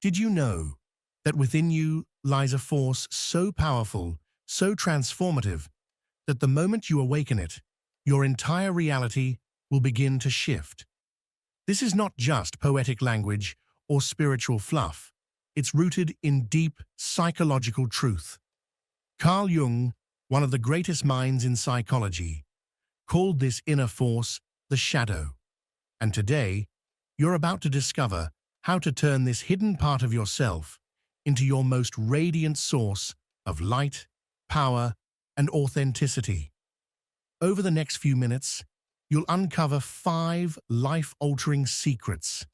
Did you know that within you lies a force so powerful, so transformative, that the moment you awaken it, your entire reality will begin to shift? This is not just poetic language or spiritual fluff. It's rooted in deep psychological truth. Carl Jung, one of the greatest minds in psychology, called this inner force the shadow. And today, you're about to discover how to turn this hidden part of yourself into your most radiant source of light, power, and authenticity. Over the next few minutes, you'll uncover 5 life-altering secrets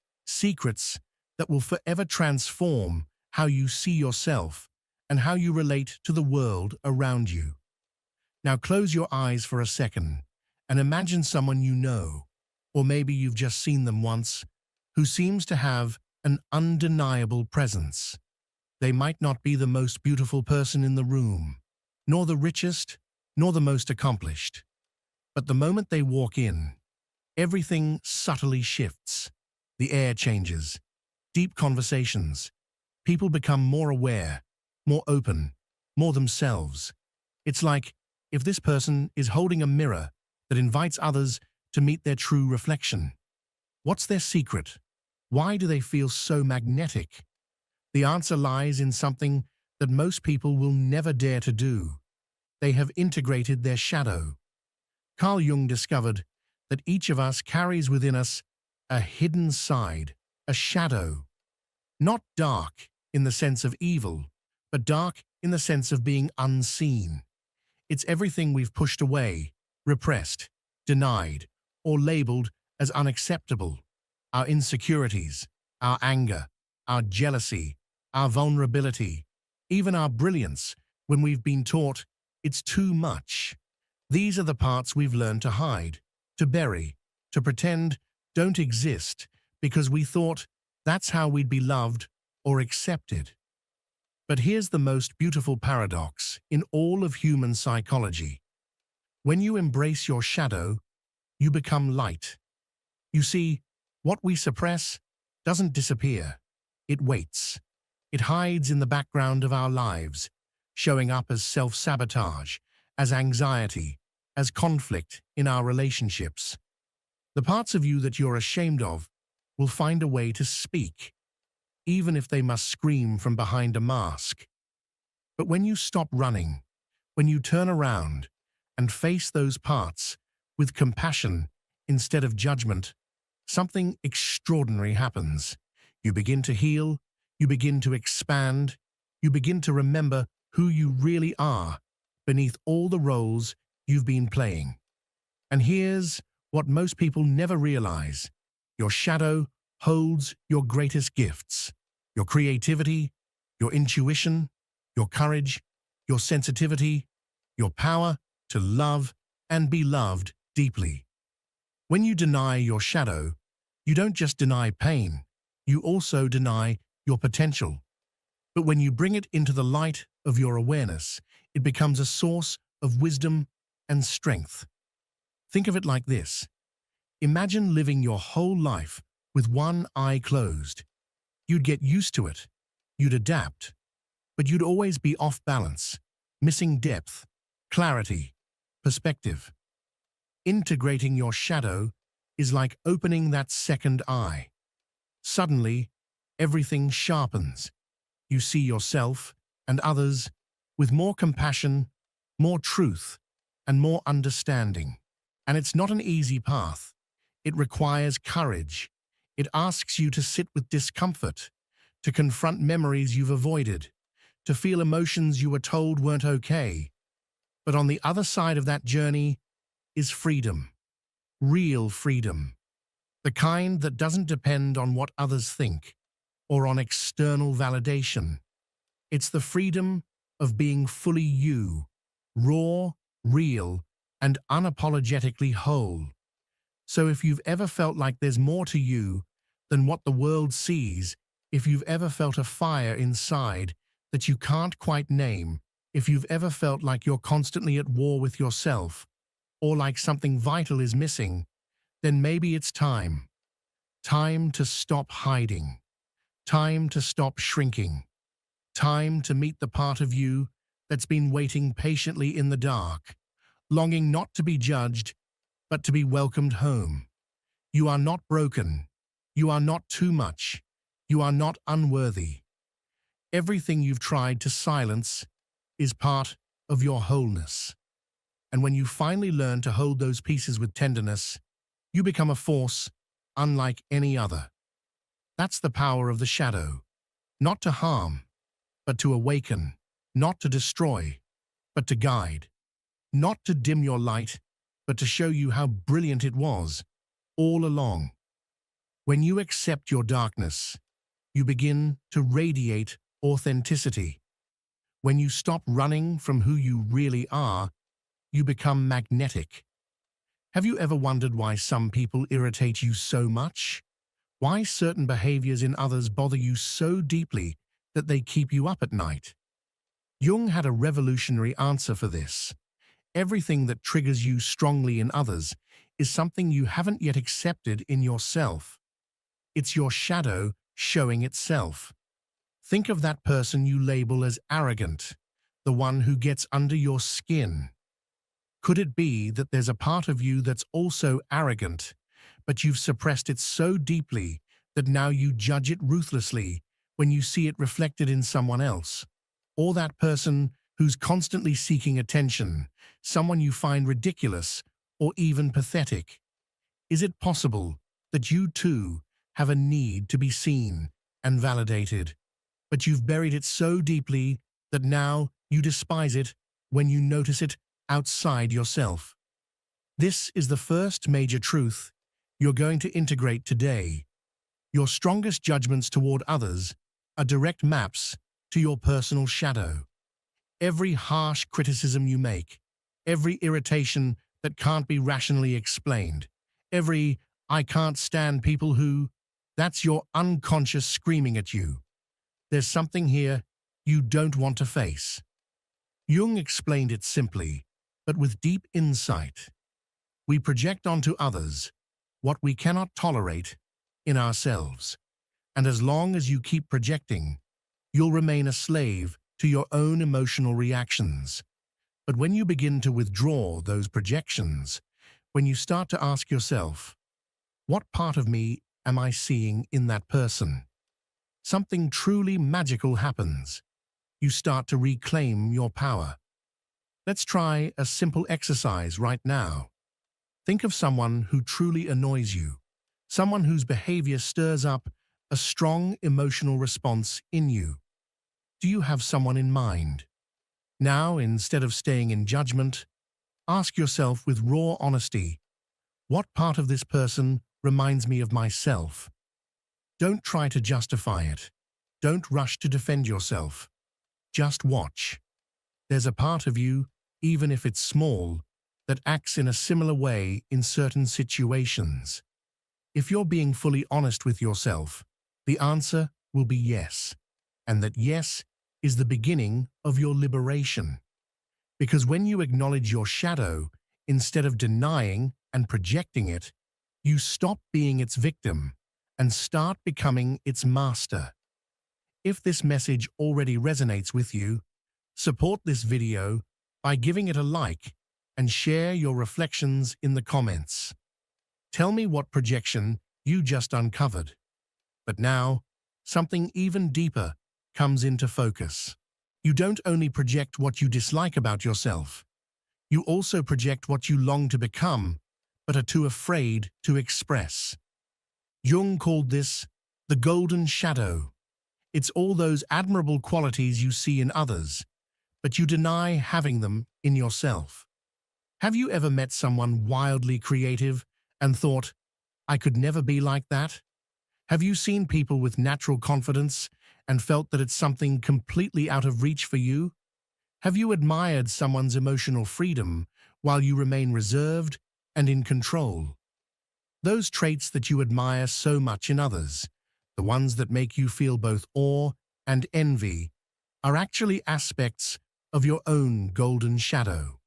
that will forever transform how you see yourself and how you relate to the world around you. Now close your eyes for a second and imagine someone you know, or maybe you've just seen them once, who seems to have an undeniable presence. They might not be the most beautiful person in the room, nor the richest, nor the most accomplished. But the moment they walk in, everything subtly shifts. The air changes. Deep conversations. People become more aware, more open, more themselves. It's like if this person is holding a mirror that invites others to meet their true reflection. What's their secret? Why do they feel so magnetic? The answer lies in something that most people will never dare to do. They have integrated their shadow. Carl Jung discovered that each of us carries within us a hidden side, a shadow. Not dark in the sense of evil, but dark in the sense of being unseen. It's everything we've pushed away, repressed, denied, or labeled as unacceptable. Our insecurities, our anger, our jealousy, our vulnerability, even our brilliance when we've been taught it's too much. These are the parts we've learned to hide, to bury, to pretend don't exist because we thought that's how we'd be loved or accepted. But here's the most beautiful paradox in all of human psychology. When you embrace your shadow, you become light. You see, what we suppress doesn't disappear. It waits. It hides in the background of our lives, showing up as self-sabotage, as anxiety, as conflict in our relationships. The parts of you that you're ashamed of will find a way to speak, even if they must scream from behind a mask. But when you stop running, when you turn around and face those parts with compassion instead of judgment, something extraordinary happens. You begin to heal, you begin to expand, you begin to remember who you really are beneath all the roles you've been playing. And here's what most people never realize. Your shadow holds your greatest gifts. Your creativity, your intuition, your courage, your sensitivity, your power to love and be loved deeply. When you deny your shadow, you don't just deny pain, you also deny your potential. But when you bring it into the light of your awareness, it becomes a source of wisdom and strength. Think of it like this. Imagine living your whole life with one eye closed. You'd get used to it, you'd adapt, but you'd always be off balance, missing depth, clarity, perspective. Integrating your shadow is like opening that second eye. Suddenly, everything sharpens. You see yourself and others with more compassion, more truth, and more understanding. And it's not an easy path. It requires courage. It asks you to sit with discomfort, to confront memories you've avoided, to feel emotions you were told weren't okay. But on the other side of that journey is freedom. Real freedom. The kind that doesn't depend on what others think or on external validation. It's the freedom of being fully you, raw, real, and unapologetically whole. So if you've ever felt like there's more to you than what the world sees, if you've ever felt a fire inside that you can't quite name, if you've ever felt like you're constantly at war with yourself, or like something vital is missing, then maybe it's time. Time to stop hiding. Time to stop shrinking. Time to meet the part of you that's been waiting patiently in the dark, longing not to be judged, but to be welcomed home. You are not broken. You are not too much. You are not unworthy. Everything you've tried to silence is part of your wholeness. And when you finally learn to hold those pieces with tenderness, you become a force unlike any other. That's the power of the shadow. Not to harm, but to awaken. Not to destroy, but to guide. Not to dim your light, but to show you how brilliant it was all along. When you accept your darkness, you begin to radiate authenticity. When you stop running from who you really are, you become magnetic. Have you ever wondered why some people irritate you so much? Why certain behaviors in others bother you so deeply that they keep you up at night? Jung had a revolutionary answer for this. Everything that triggers you strongly in others is something you haven't yet accepted in yourself. It's your shadow showing itself. Think of that person you label as arrogant, the one who gets under your skin. Could it be that there's a part of you that's also arrogant, but you've suppressed it so deeply that now you judge it ruthlessly when you see it reflected in someone else? Or that person who's constantly seeking attention, someone you find ridiculous or even pathetic? Is it possible that you too have a need to be seen and validated, but you've buried it so deeply that now you despise it when you notice it outside yourself? This is the first major truth you're going to integrate today. Your strongest judgments toward others are direct maps to your personal shadow. Every harsh criticism you make, every irritation that can't be rationally explained, every "I can't stand people who," that's your unconscious screaming at you. There's something here you don't want to face. Jung explained it simply, but with deep insight. We project onto others what we cannot tolerate in ourselves. And as long as you keep projecting, you'll remain a slave to your own emotional reactions. But when you begin to withdraw those projections, when you start to ask yourself, what part of me am I seeing in that person? Something truly magical happens. You start to reclaim your power. Let's try a simple exercise right now. Think of someone who truly annoys you, someone whose behavior stirs up a strong emotional response in you. Do you have someone in mind? Now, instead of staying in judgment, ask yourself with raw honesty, what part of this person reminds me of myself? Don't try to justify it. Don't rush to defend yourself. Just watch. There's a part of you, even if it's small, that acts in a similar way in certain situations. If you're being fully honest with yourself, the answer will be yes, and that yes is the beginning of your liberation. Because when you acknowledge your shadow, instead of denying and projecting it, you stop being its victim and start becoming its master. If this message already resonates with you, support this video by giving it a like and share your reflections in the comments. Tell me what projection you just uncovered. But now, something even deeper comes into focus. You don't only project what you dislike about yourself, you also project what you long to become, but are too afraid to express. Jung called this the golden shadow. It's all those admirable qualities you see in others, but you deny having them in yourself. Have you ever met someone wildly creative and thought, I could never be like that? Have you seen people with natural confidence and felt that it's something completely out of reach for you? Have you admired someone's emotional freedom while you remain reserved and in control? Those traits that you admire so much in others, the ones that make you feel both awe and envy, are actually aspects of your own golden shadow.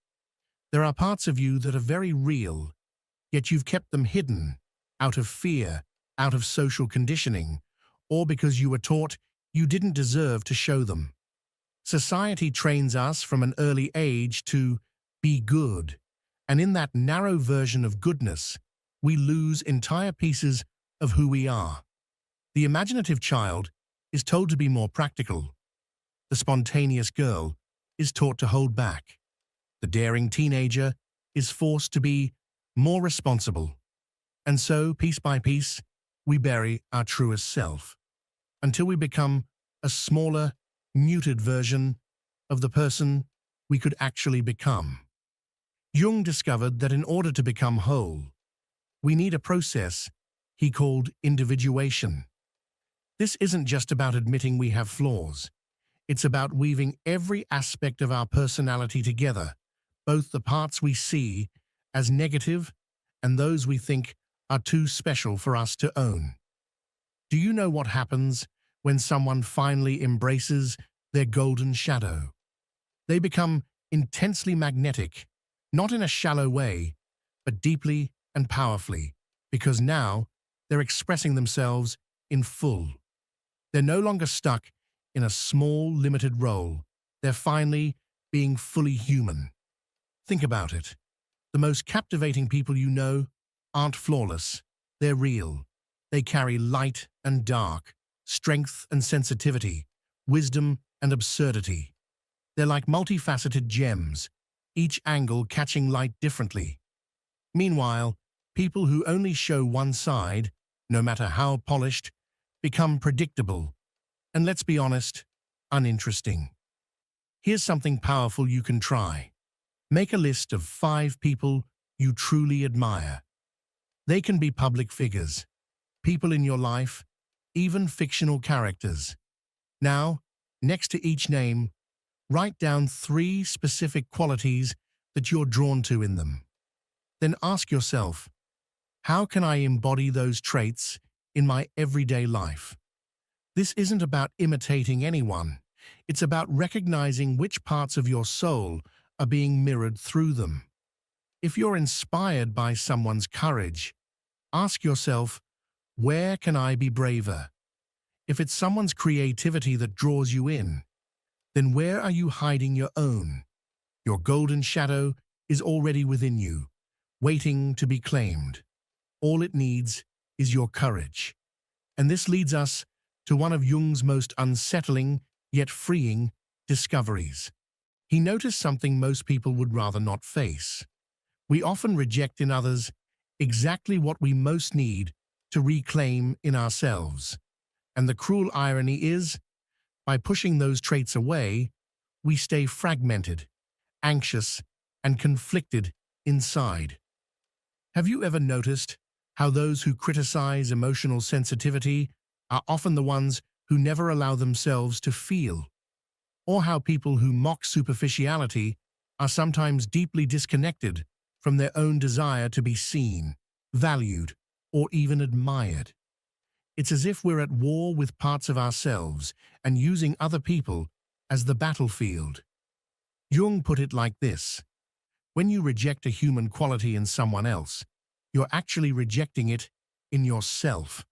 There are parts of you that are very real, yet you've kept them hidden, out of fear, out of social conditioning, or because you were taught you didn't deserve to show them. Society trains us from an early age to be good, and in that narrow version of goodness, we lose entire pieces of who we are. The imaginative child is told to be more practical. The spontaneous girl is taught to hold back. The daring teenager is forced to be more responsible. And so, piece by piece, we bury our truest self until we become a smaller, muted version of the person we could actually become. Jung discovered that in order to become whole, we need a process he called individuation. This isn't just about admitting we have flaws. It's about weaving every aspect of our personality together, both the parts we see as negative and those we think are too special for us to own. Do you know what happens when someone finally embraces their golden shadow? They become intensely magnetic, not in a shallow way, but deeply and powerfully, because now they're expressing themselves in full. They're no longer stuck in a small, limited role. They're finally being fully human. Think about it. The most captivating people you know aren't flawless. They're real. They carry light and dark, strength and sensitivity, wisdom and absurdity. They're like multifaceted gems, each angle catching light differently. Meanwhile, people who only show one side, no matter how polished, become predictable, and let's be honest, uninteresting. Here's something powerful you can try. Make a list of 5 people you truly admire. They can be public figures, people in your life, even fictional characters. Now, next to each name, write down 3 specific qualities that you're drawn to in them. Then ask yourself, how can I embody those traits in my everyday life? This isn't about imitating anyone. It's about recognizing which parts of your soul are being mirrored through them. If you're inspired by someone's courage, ask yourself, where can I be braver? If it's someone's creativity that draws you in, then where are you hiding your own? Your golden shadow is already within you, waiting to be claimed. All it needs is your courage. And this leads us to one of Jung's most unsettling yet freeing discoveries. He noticed something most people would rather not face. We often reject in others exactly what we most need to reclaim in ourselves. And the cruel irony is, by pushing those traits away, we stay fragmented, anxious, and conflicted inside. Have you ever noticed how those who criticize emotional sensitivity are often the ones who never allow themselves to feel? Or how people who mock superficiality are sometimes deeply disconnected from their own desire to be seen, valued, or even admired? It's as if we're at war with parts of ourselves and using other people as the battlefield. Jung put it like this: when you reject a human quality in someone else, you're actually rejecting it in yourself.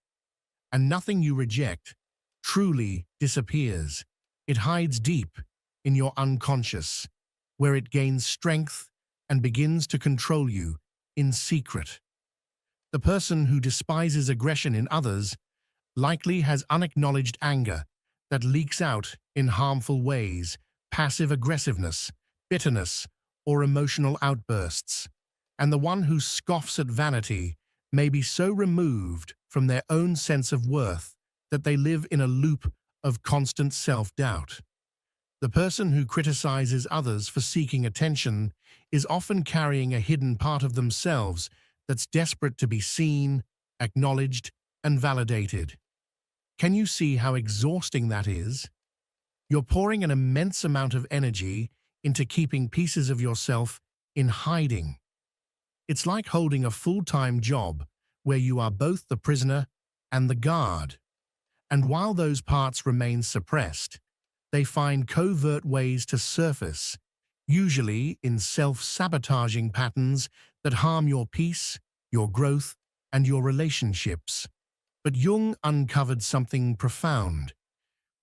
And nothing you reject truly disappears. It hides deep in your unconscious, where it gains strength and begins to control you in secret. The person who despises aggression in others likely has unacknowledged anger that leaks out in harmful ways, passive aggressiveness, bitterness, or emotional outbursts. And the one who scoffs at vanity may be so removed from their own sense of worth that they live in a loop of constant self-doubt. The person who criticizes others for seeking attention is often carrying a hidden part of themselves that's desperate to be seen, acknowledged, and validated. Can you see how exhausting that is? You're pouring an immense amount of energy into keeping pieces of yourself in hiding. It's like holding a full-time job where you are both the prisoner and the guard. And while those parts remain suppressed, they find covert ways to surface, usually in self-sabotaging patterns that harm your peace, your growth, and your relationships. But Jung uncovered something profound.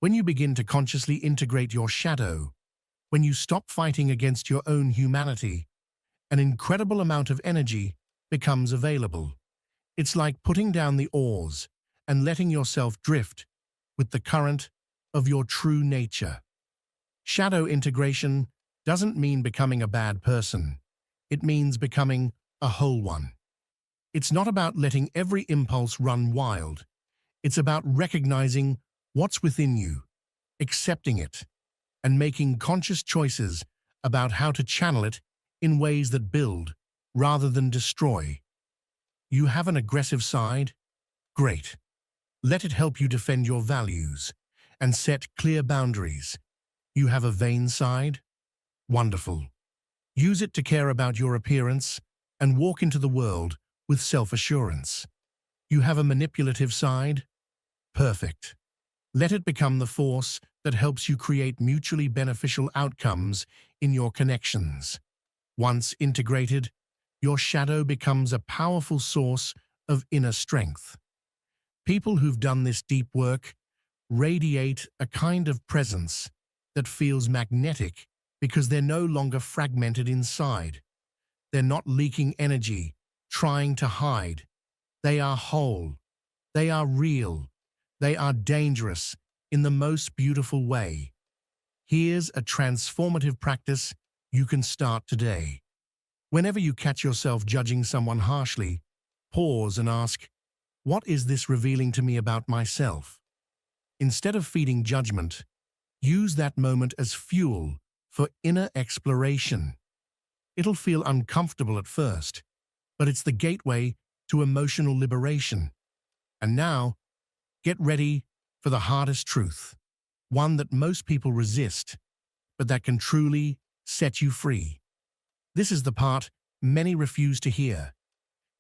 When you begin to consciously integrate your shadow, when you stop fighting against your own humanity, an incredible amount of energy becomes available. It's like putting down the oars and letting yourself drift with the current of your true nature. Shadow integration doesn't mean becoming a bad person. It means becoming a whole one. It's not about letting every impulse run wild. It's about recognizing what's within you, accepting it, and making conscious choices about how to channel it in ways that build rather than destroy. You have an aggressive side? Great. Let it help you defend your values and set clear boundaries. You have a vain side? Wonderful. Use it to care about your appearance and walk into the world with self-assurance. You have a manipulative side? Perfect. Let it become the force that helps you create mutually beneficial outcomes in your connections. Once integrated, your shadow becomes a powerful source of inner strength. People who've done this deep work radiate a kind of presence that feels magnetic because they're no longer fragmented inside. They're not leaking energy, trying to hide. They are whole. They are real. They are dangerous in the most beautiful way. Here's a transformative practice you can start today. Whenever you catch yourself judging someone harshly, pause and ask, what is this revealing to me about myself? Instead of feeding judgment, use that moment as fuel for inner exploration. It'll feel uncomfortable at first, but it's the gateway to emotional liberation. And now, get ready for the hardest truth, one that most people resist, but that can truly set you free. This is the part many refuse to hear.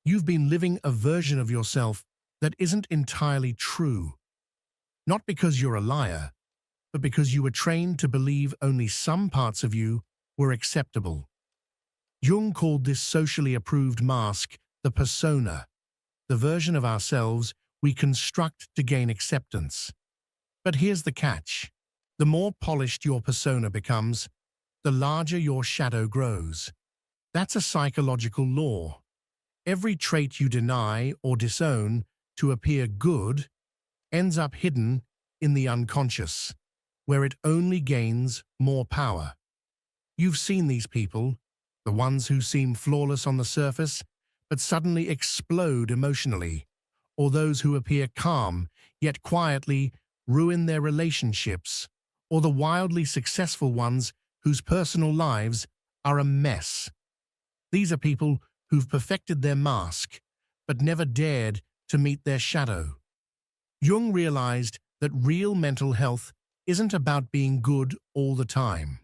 You've been living a version of yourself that isn't entirely true. Not because you're a liar, but because you were trained to believe only some parts of you were acceptable. Jung called this socially approved mask the persona, the version of ourselves we construct to gain acceptance. But here's the catch. The more polished your persona becomes, the larger your shadow grows. That's a psychological law. Every trait you deny or disown to appear good ends up hidden in the unconscious, where it only gains more power. You've seen these people, the ones who seem flawless on the surface, but suddenly explode emotionally, or those who appear calm, yet quietly ruin their relationships, or the wildly successful ones whose personal lives are a mess. These are people who've perfected their mask, but never dared to meet their shadow. Jung realized that real mental health isn't about being good all the time.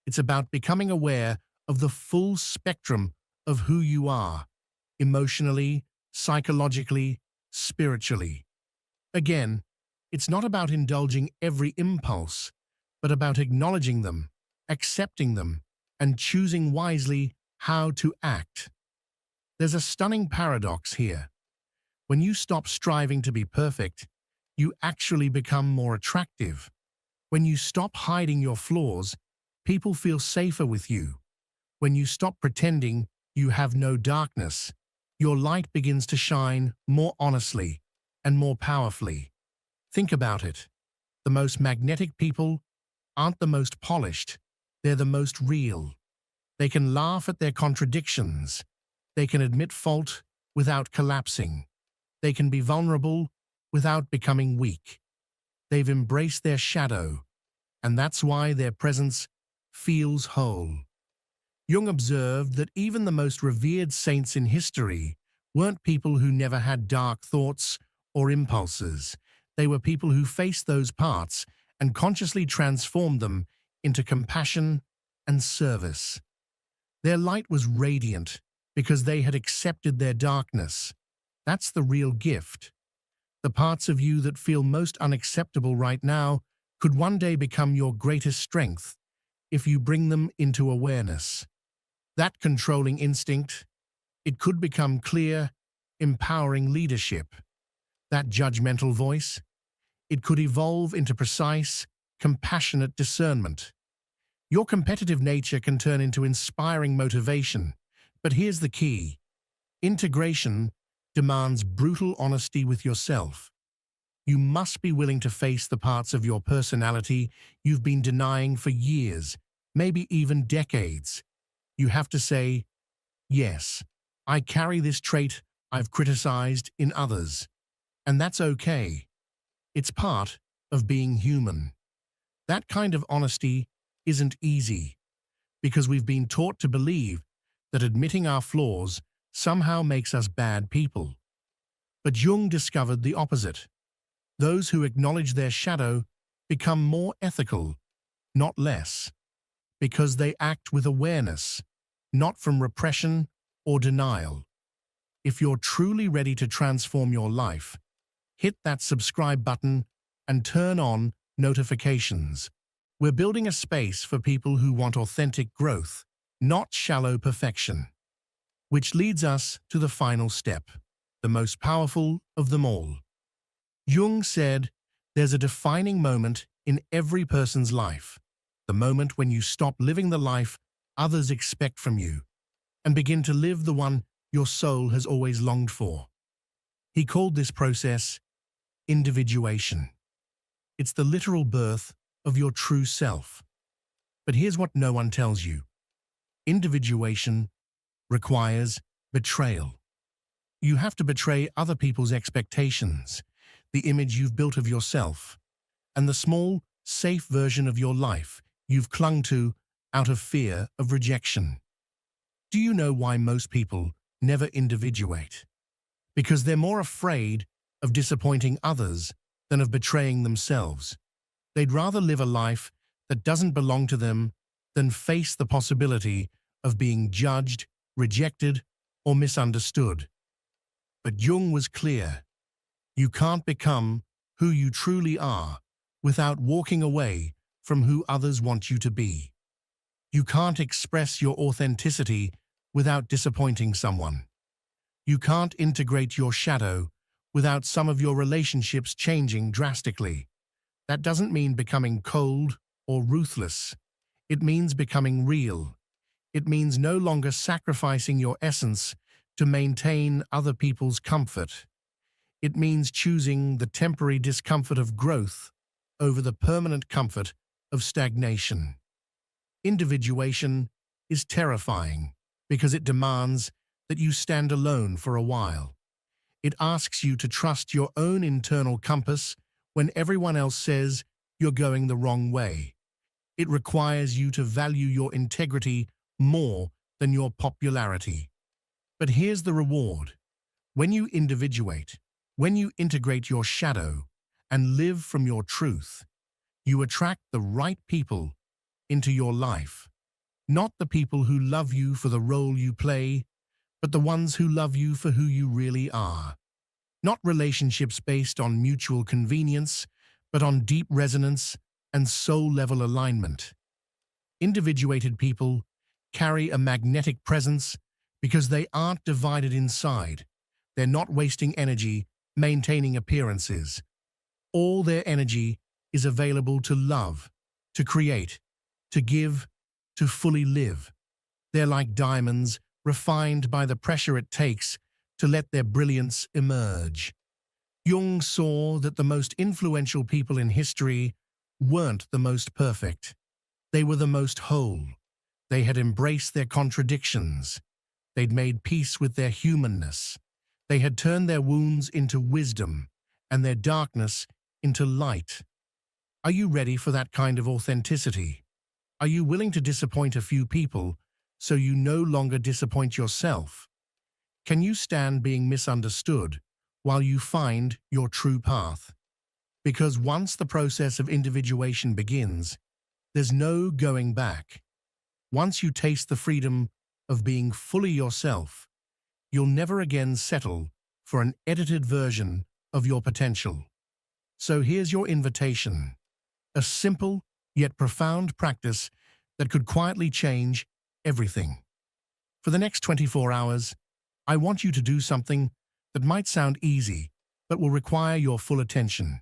It's about becoming aware of the full spectrum of who you are, emotionally, psychologically, spiritually. Again, it's not about indulging every impulse, but about acknowledging them, accepting them, and choosing wisely how to act. There's a stunning paradox here. When you stop striving to be perfect, you actually become more attractive. When you stop hiding your flaws, people feel safer with you. When you stop pretending you have no darkness, your light begins to shine more honestly and more powerfully. Think about it. The most magnetic people aren't the most polished, they're the most real. They can laugh at their contradictions. They can admit fault without collapsing. They can be vulnerable without becoming weak. They've embraced their shadow, and that's why their presence feels whole. Jung observed that even the most revered saints in history weren't people who never had dark thoughts or impulses. They were people who faced those parts and consciously transformed them into compassion and service. Their light was radiant because they had accepted their darkness. That's the real gift. The parts of you that feel most unacceptable right now could one day become your greatest strength if you bring them into awareness. That controlling instinct, it could become clear, empowering leadership. that judgmental voice. It could evolve into precise, compassionate discernment. Your competitive nature can turn into inspiring motivation. But here's the key. Integration demands brutal honesty with yourself. You must be willing to face the parts of your personality you've been denying for years, maybe even decades. You have to say, yes, I carry this trait I've criticized in others. And that's okay. It's part of being human. That kind of honesty isn't easy, because we've been taught to believe that admitting our flaws somehow makes us bad people. But Jung discovered the opposite. Those who acknowledge their shadow become more ethical, not less, because they act with awareness, not from repression or denial. If you're truly ready to transform your life, hit that subscribe button and turn on notifications. We're building a space for people who want authentic growth, not shallow perfection. Which leads us to the final step, the most powerful of them all. Jung said, there's a defining moment in every person's life, the moment when you stop living the life others expect from you and begin to live the one your soul has always longed for. He called this process individuation. It's the literal birth of your true self. But here's what no one tells you. Individuation requires betrayal. You have to betray other people's expectations, the image you've built of yourself, and the small, safe version of your life you've clung to out of fear of rejection. Do you know why most people never individuate? Because they're more afraid of disappointing others than of betraying themselves. They'd rather live a life that doesn't belong to them than face the possibility of being judged, rejected, or misunderstood. But Jung was clear. You can't become who you truly are without walking away from who others want you to be. You can't express your authenticity without disappointing someone. You can't integrate your shadow without some of your relationships changing drastically. That doesn't mean becoming cold or ruthless. It means becoming real. It means no longer sacrificing your essence to maintain other people's comfort. It means choosing the temporary discomfort of growth over the permanent comfort of stagnation. Individuation is terrifying because it demands that you stand alone for a while. It asks you to trust your own internal compass when everyone else says you're going the wrong way. It requires you to value your integrity more than your popularity. But here's the reward. When you individuate, when you integrate your shadow and live from your truth, you attract the right people into your life. Not the people who love you for the role you play, but the ones who love you for who you really are. Not relationships based on mutual convenience, but on deep resonance and soul-level alignment. Individuated people carry a magnetic presence because they aren't divided inside. They're not wasting energy maintaining appearances. All their energy is available to love, to create, to give, to fully live. They're like diamonds, refined by the pressure it takes to let their brilliance emerge. Jung saw that the most influential people in history weren't the most perfect. They were the most whole. They had embraced their contradictions. They'd made peace with their humanness. They had turned their wounds into wisdom and their darkness into light. Are you ready for that kind of authenticity? Are you willing to disappoint a few people so you no longer disappoint yourself? Can you stand being misunderstood while you find your true path? Because once the process of individuation begins, there's no going back. Once you taste the freedom of being fully yourself, you'll never again settle for an edited version of your potential. So here's your invitation, a simple yet profound practice that could quietly change everything. For the next 24 hours, I want you to do something that might sound easy, but will require your full attention.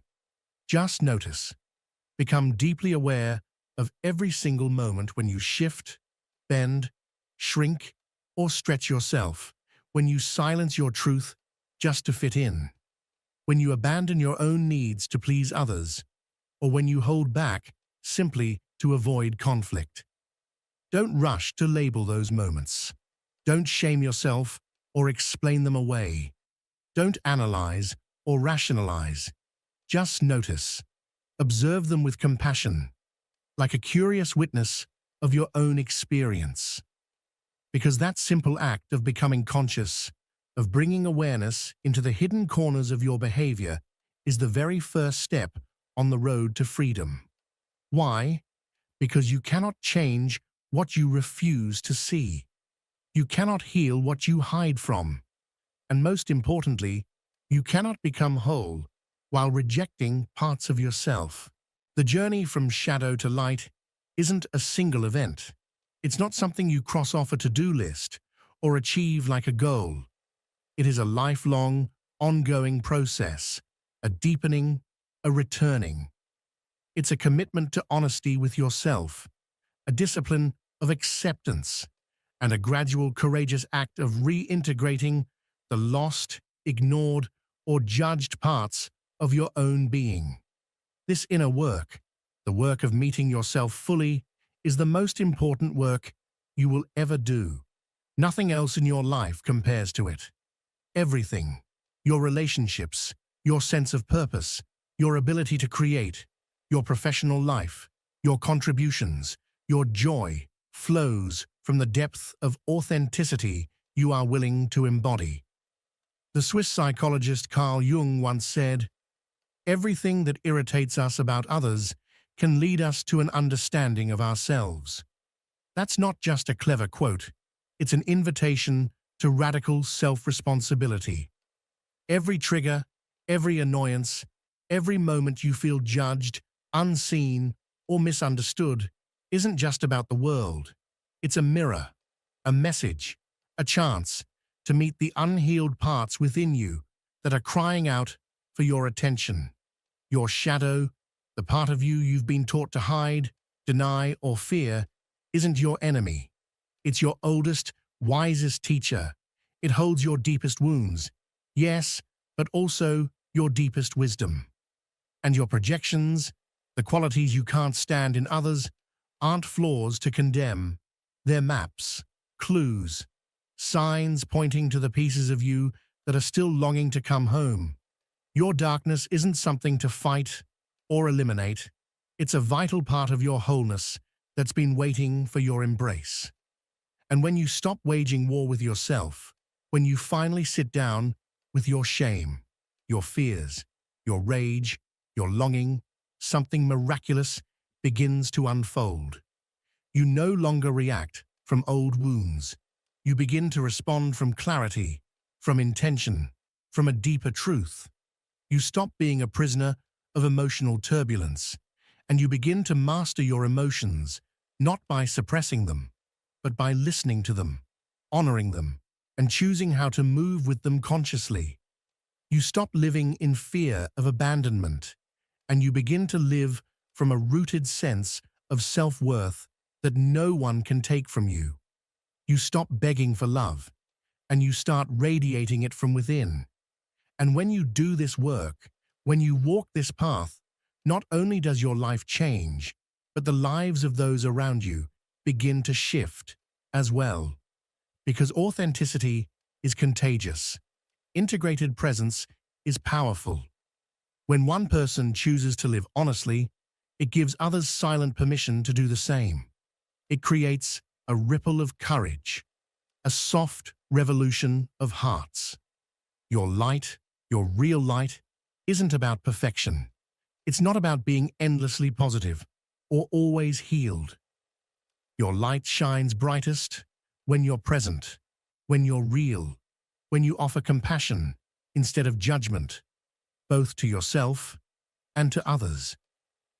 Just notice. Become deeply aware of every single moment when you shift, bend, shrink, or stretch yourself, when you silence your truth just to fit in, when you abandon your own needs to please others, or when you hold back simply to avoid conflict. Don't rush to label those moments. Don't shame yourself or explain them away. Don't analyze or rationalize. Just notice. Observe them with compassion, like a curious witness of your own experience. Because that simple act of becoming conscious, of bringing awareness into the hidden corners of your behavior, is the very first step on the road to freedom. Why? Because you cannot change what you refuse to see. You cannot heal what you hide from. And most importantly, you cannot become whole while rejecting parts of yourself. The journey from shadow to light isn't a single event. It's not something you cross off a to-do list or achieve like a goal. It is a lifelong, ongoing process, a deepening, a returning. It's a commitment to honesty with yourself, a discipline of acceptance, and a gradual, courageous act of reintegrating the lost, ignored, or judged parts of your own being. This inner work, the work of meeting yourself fully, is the most important work you will ever do. Nothing else in your life compares to it. Everything, your relationships, your sense of purpose, your ability to create, your professional life, your contributions, your joy, flows from the depth of authenticity you are willing to embody. The Swiss psychologist Carl Jung once said, "Everything that irritates us about others can lead us to an understanding of ourselves." That's not just a clever quote, it's an invitation to radical self-responsibility. Every trigger, every annoyance, every moment you feel judged, unseen, or misunderstood isn't just about the world. It's a mirror, a message, a chance to meet the unhealed parts within you that are crying out for your attention. Your shadow, the part of you you've been taught to hide, deny, or fear, isn't your enemy. It's your oldest, wisest teacher. It holds your deepest wounds, yes, but also your deepest wisdom. And your projections, the qualities you can't stand in others, aren't flaws to condemn. They're maps, clues, signs pointing to the pieces of you that are still longing to come home. Your darkness isn't something to fight or eliminate. It's a vital part of your wholeness that's been waiting for your embrace. And when you stop waging war with yourself, when you finally sit down with your shame, your fears, your rage, your longing, something miraculous begins to unfold. You no longer react from old wounds. You begin to respond from clarity, from intention, from a deeper truth. You stop being a prisoner of emotional turbulence, and you begin to master your emotions, not by suppressing them, but by listening to them, honoring them, and choosing how to move with them consciously. You stop living in fear of abandonment, and you begin to live from a rooted sense of self-worth that no one can take from you. You stop begging for love, and you start radiating it from within. And when you do this work, when you walk this path, not only does your life change, but the lives of those around you begin to shift as well. Because authenticity is contagious. Integrated presence is powerful. When one person chooses to live honestly, it gives others silent permission to do the same. It creates a ripple of courage, a soft revolution of hearts. Your light, your real light, isn't about perfection. It's not about being endlessly positive or always healed. Your light shines brightest when you're present, when you're real, when you offer compassion instead of judgment, both to yourself and to others.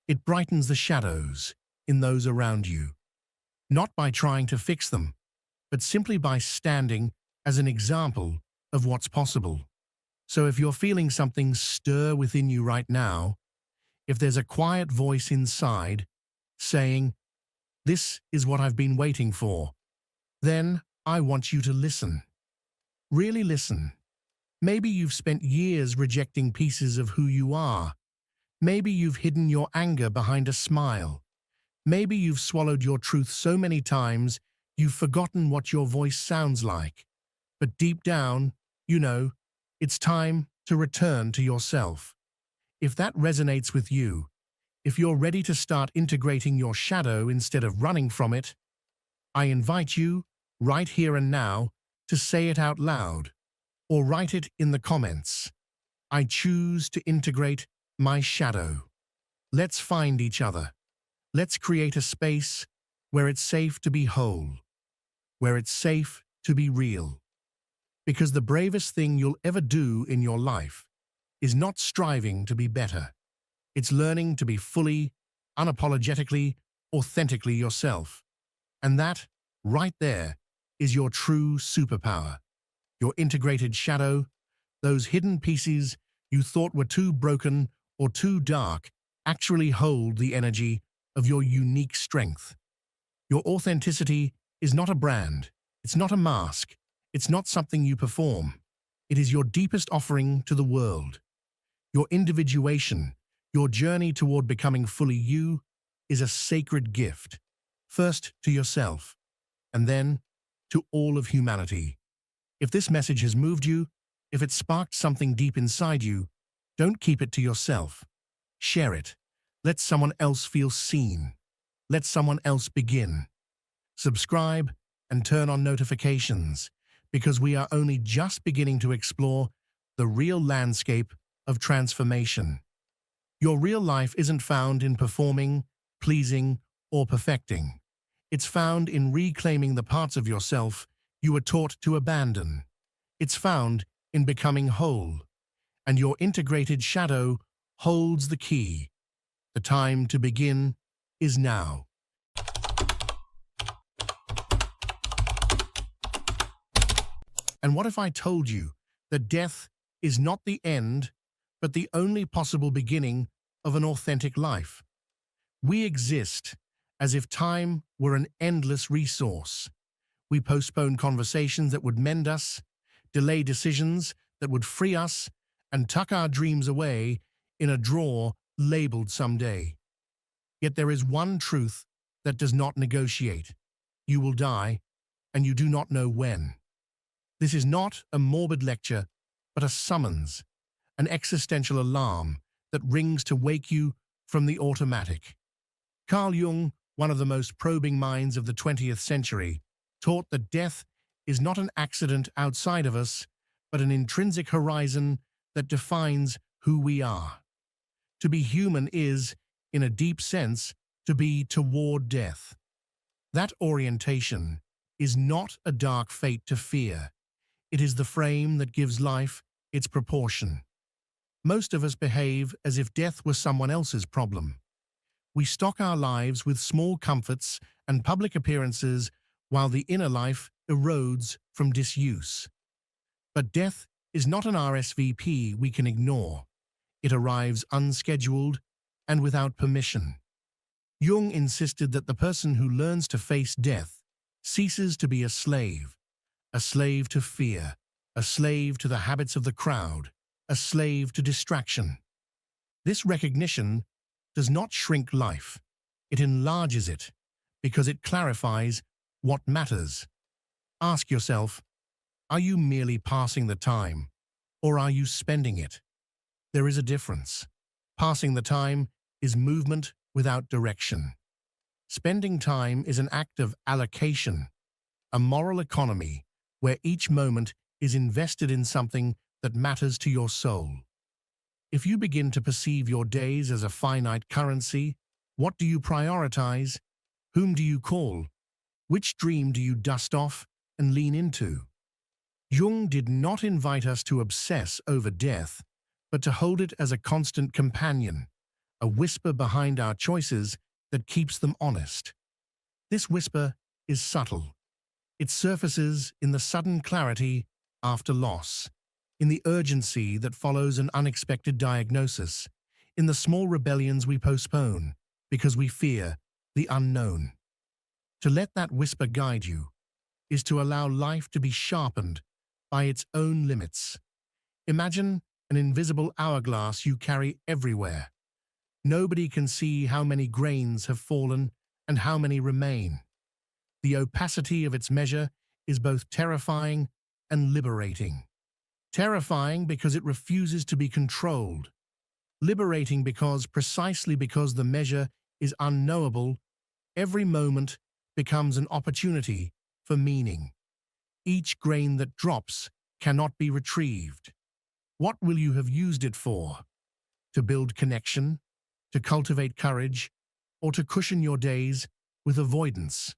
It brightens the shadows in those around you, not by trying to fix them, but simply by standing as an example of what's possible. So if you're feeling something stir within you right now, if there's a quiet voice inside saying, "This is what I've been waiting for," then I want you to listen. Really listen. Maybe you've spent years rejecting pieces of who you are. Maybe you've hidden your anger behind a smile. Maybe you've swallowed your truth so many times you've forgotten what your voice sounds like. But deep down, you know, it's time to return to yourself. If that resonates with you, if you're ready to start integrating your shadow instead of running from it, I invite you, right here and now, to say it out loud, or write it in the comments. I choose to integrate my shadow. Let's find each other. Let's create a space where it's safe to be whole, where it's safe to be real. Because the bravest thing you'll ever do in your life is not striving to be better. It's learning to be fully, unapologetically, authentically yourself. And that, right there, is your true superpower. Your integrated shadow, those hidden pieces you thought were too broken or too dark, actually hold the energy of your unique strength. Your authenticity is not a brand. It's not a mask. It's not something you perform. It is your deepest offering to the world. Your individuation, your journey toward becoming fully you, is a sacred gift. First to yourself, and then to all of humanity. If this message has moved you, if it sparked something deep inside you, don't keep it to yourself. Share it. Let someone else feel seen. Let someone else begin. Subscribe and turn on notifications, because we are only just beginning to explore the real landscape of transformation. Your real life isn't found in performing, pleasing, or perfecting. It's found in reclaiming the parts of yourself you were taught to abandon. It's found in becoming whole. And your integrated shadow holds the key. The time to begin is now. And what if I told you that death is not the end, but the only possible beginning of an authentic life? We exist as if time were an endless resource. We postpone conversations that would mend us, delay decisions that would free us, and tuck our dreams away in a drawer labeled someday. Yet there is one truth that does not negotiate. You will die, and you do not know when. This is not a morbid lecture, but a summons, an existential alarm that rings to wake you from the automatic. Carl Jung, one of the most probing minds of the 20th century, taught that death is not an accident outside of us, but an intrinsic horizon that defines who we are. To be human is, in a deep sense, to be toward death. That orientation is not a dark fate to fear. It is the frame that gives life its proportion. Most of us behave as if death were someone else's problem. We stock our lives with small comforts and public appearances while the inner life erodes from disuse. But death is not an RSVP we can ignore. It arrives unscheduled and without permission. Jung insisted that the person who learns to face death ceases to be a slave to fear, a slave to the habits of the crowd, a slave to distraction. This recognition does not shrink life. It enlarges it because it clarifies what matters. Ask yourself, are you merely passing the time, or are you spending it? There is a difference. Passing the time is movement without direction. Spending time is an act of allocation, a moral economy where each moment is invested in something that matters to your soul. If you begin to perceive your days as a finite currency, what do you prioritize? Whom do you call? Which dream do you dust off and lean into? Jung did not invite us to obsess over death, but to hold it as a constant companion, a whisper behind our choices that keeps them honest. This whisper is subtle. It surfaces in the sudden clarity after loss. in the urgency that follows an unexpected diagnosis, in the small rebellions we postpone because we fear the unknown. To let that whisper guide you is to allow life to be sharpened by its own limits. Imagine an invisible hourglass you carry everywhere. Nobody can see how many grains have fallen and how many remain. The opacity of its measure is both terrifying and liberating. Terrifying because it refuses to be controlled. Liberating precisely because the measure is unknowable, every moment becomes an opportunity for meaning. Each grain that drops cannot be retrieved. What will you have used it for? To build connection? To cultivate courage? Or to cushion your days with avoidance?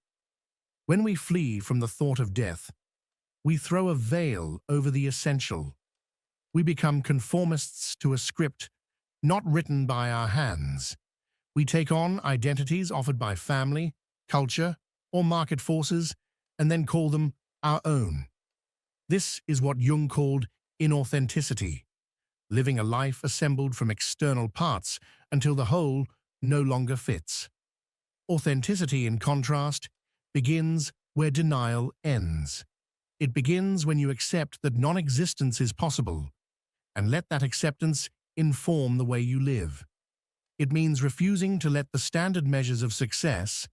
When we flee from the thought of death, we throw a veil over the essential. We become conformists to a script not written by our hands. We take on identities offered by family, culture, or market forces, and then call them our own. This is what Jung called inauthenticity, living a life assembled from external parts until the whole no longer fits. Authenticity, in contrast, begins where denial ends. It begins when you accept that non-existence is possible, and let that acceptance inform the way you live. It means refusing to let the standard measures of success,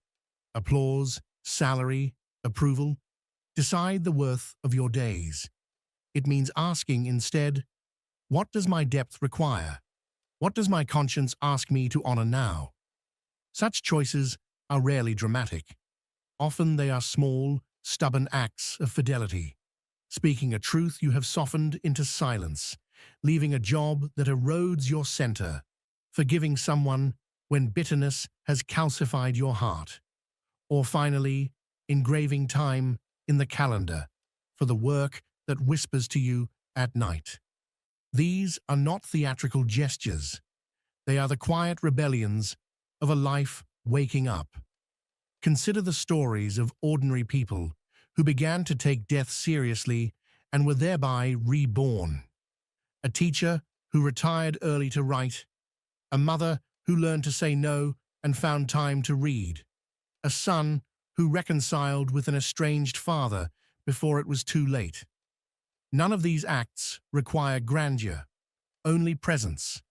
applause, salary, approval, decide the worth of your days. It means asking instead, what does my depth require? What does my conscience ask me to honor now? Such choices are rarely dramatic. Often they are small, stubborn acts of fidelity. Speaking a truth you have softened into silence, leaving a job that erodes your center, forgiving someone when bitterness has calcified your heart, or finally, engraving time in the calendar for the work that whispers to you at night. These are not theatrical gestures. They are the quiet rebellions of a life waking up. Consider the stories of ordinary people who began to take death seriously and were thereby reborn. A teacher who retired early to write, a mother who learned to say no and found time to read, a son who reconciled with an estranged father before it was too late. None of these acts require grandeur, only presence.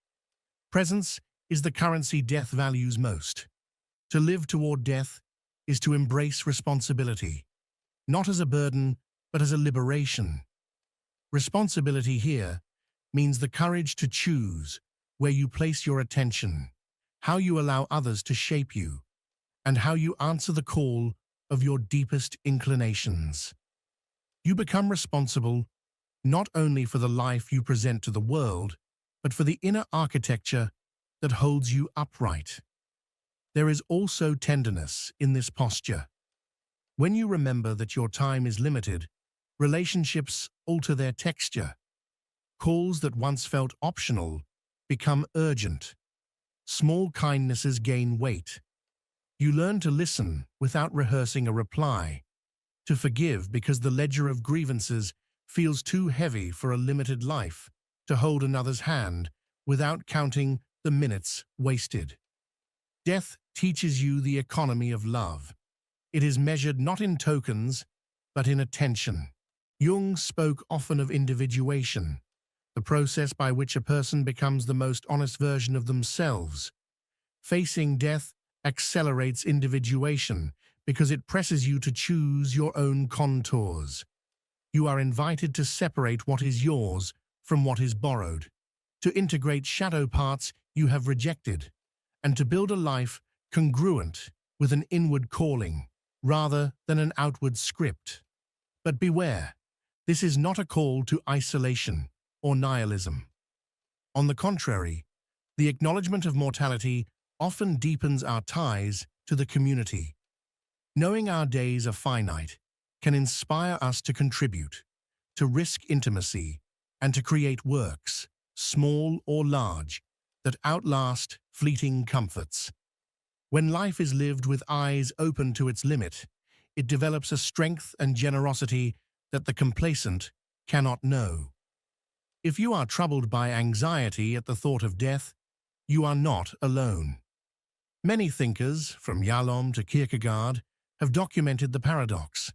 Presence is the currency death values most. To live toward death is to embrace responsibility, not as a burden, but as a liberation. Responsibility here means the courage to choose where you place your attention, how you allow others to shape you, and how you answer the call of your deepest inclinations. You become responsible not only for the life you present to the world, but for the inner architecture that holds you upright. There is also tenderness in this posture. When you remember that your time is limited, relationships alter their texture. Calls that once felt optional become urgent. Small kindnesses gain weight. You learn to listen without rehearsing a reply, to forgive because the ledger of grievances feels too heavy for a limited life, to hold another's hand without counting the minutes wasted. Death teaches you the economy of love. It is measured not in tokens, but in attention. Jung spoke often of individuation, the process by which a person becomes the most honest version of themselves. Facing death accelerates individuation because it presses you to choose your own contours. You are invited to separate what is yours from what is borrowed, to integrate shadow parts you have rejected, and to build a life congruent with an inward calling rather than an outward script. But beware, this is not a call to isolation or nihilism. On the contrary, the acknowledgement of mortality often deepens our ties to the community. Knowing our days are finite can inspire us to contribute, to risk intimacy, and to create works, small or large, that outlast fleeting comforts. When life is lived with eyes open to its limit, it develops a strength and generosity that the complacent cannot know. If you are troubled by anxiety at the thought of death, you are not alone. Many thinkers, from Yalom to Kierkegaard, have documented the paradox.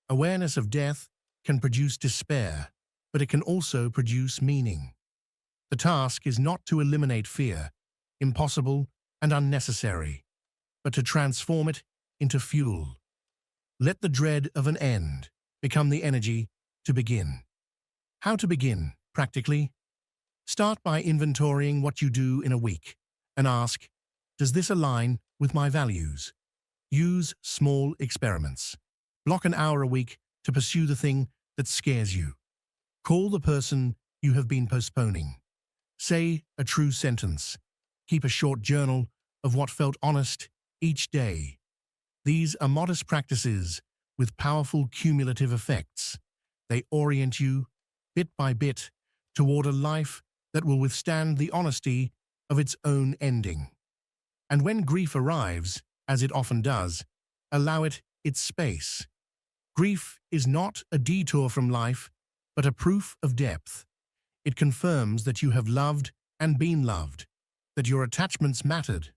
Awareness of death can produce despair, but it can also produce meaning. The task is not to eliminate fear, impossible and unnecessary, but to transform it into fuel. Let the dread of an end become the energy to begin. How to begin, practically? Start by inventorying what you do in a week and ask, does this align with my values? Use small experiments. Block an hour a week to pursue the thing that scares you. Call the person you have been postponing. Say a true sentence. Keep a short journal of what felt honest each day. These are modest practices with powerful cumulative effects. They orient you, bit by bit, toward a life that will withstand the honesty of its own ending. And when grief arrives, as it often does, allow it its space. Grief is not a detour from life, but a proof of depth. It confirms that you have loved and been loved, that your attachments mattered.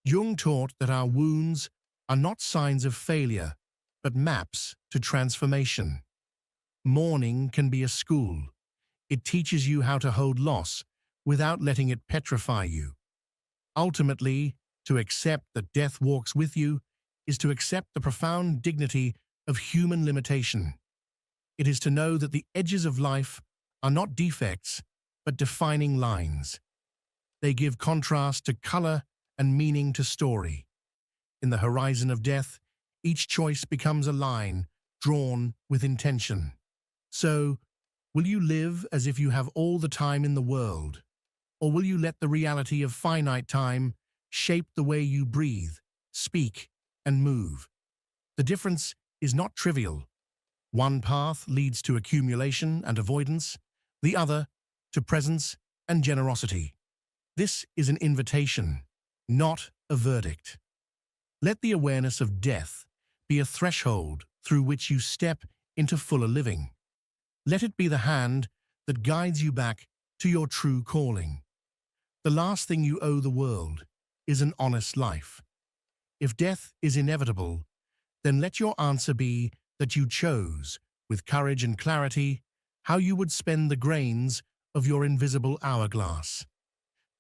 Jung taught that our wounds are not signs of failure, but maps to transformation. Mourning can be a school. It teaches you how to hold loss without letting it petrify you. Ultimately, to accept that death walks with you is to accept the profound dignity of human limitation. It is to know that the edges of life are not defects, but defining lines. They give contrast to color and meaning to story. In the horizon of death, each choice becomes a line drawn with intention. So, will you live as if you have all the time in the world? Or will you let the reality of finite time shape the way you breathe, speak, and move? The difference is not trivial. One path leads to accumulation and avoidance, the other to presence and generosity. This is an invitation, not a verdict. Let the awareness of death be a threshold through which you step into fuller living. Let it be the hand that guides you back to your true calling. The last thing you owe the world is an honest life. If death is inevitable, then let your answer be that you chose, with courage and clarity, how you would spend the grains of your invisible hourglass.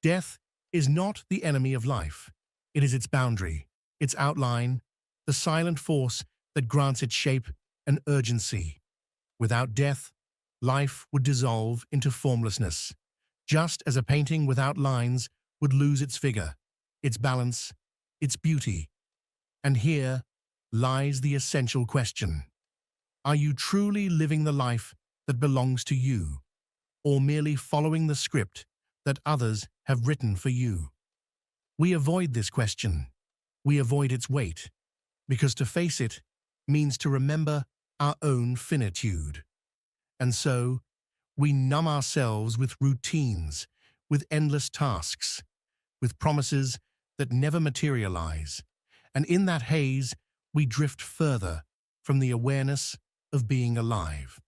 Death is not the enemy of life. It is its boundary, its outline, the silent force that grants it shape and urgency. Without death, life would dissolve into formlessness, just as a painting without lines would lose its vigor, its balance, its beauty. And here lies the essential question. Are you truly living the life that belongs to you, or merely following the script that others have written for you? We avoid this question. We avoid its weight, because to face it means to remember our own finitude. And so, we numb ourselves with routines, with endless tasks, with promises that never materialize. And in that haze, we drift further from the awareness of being alive.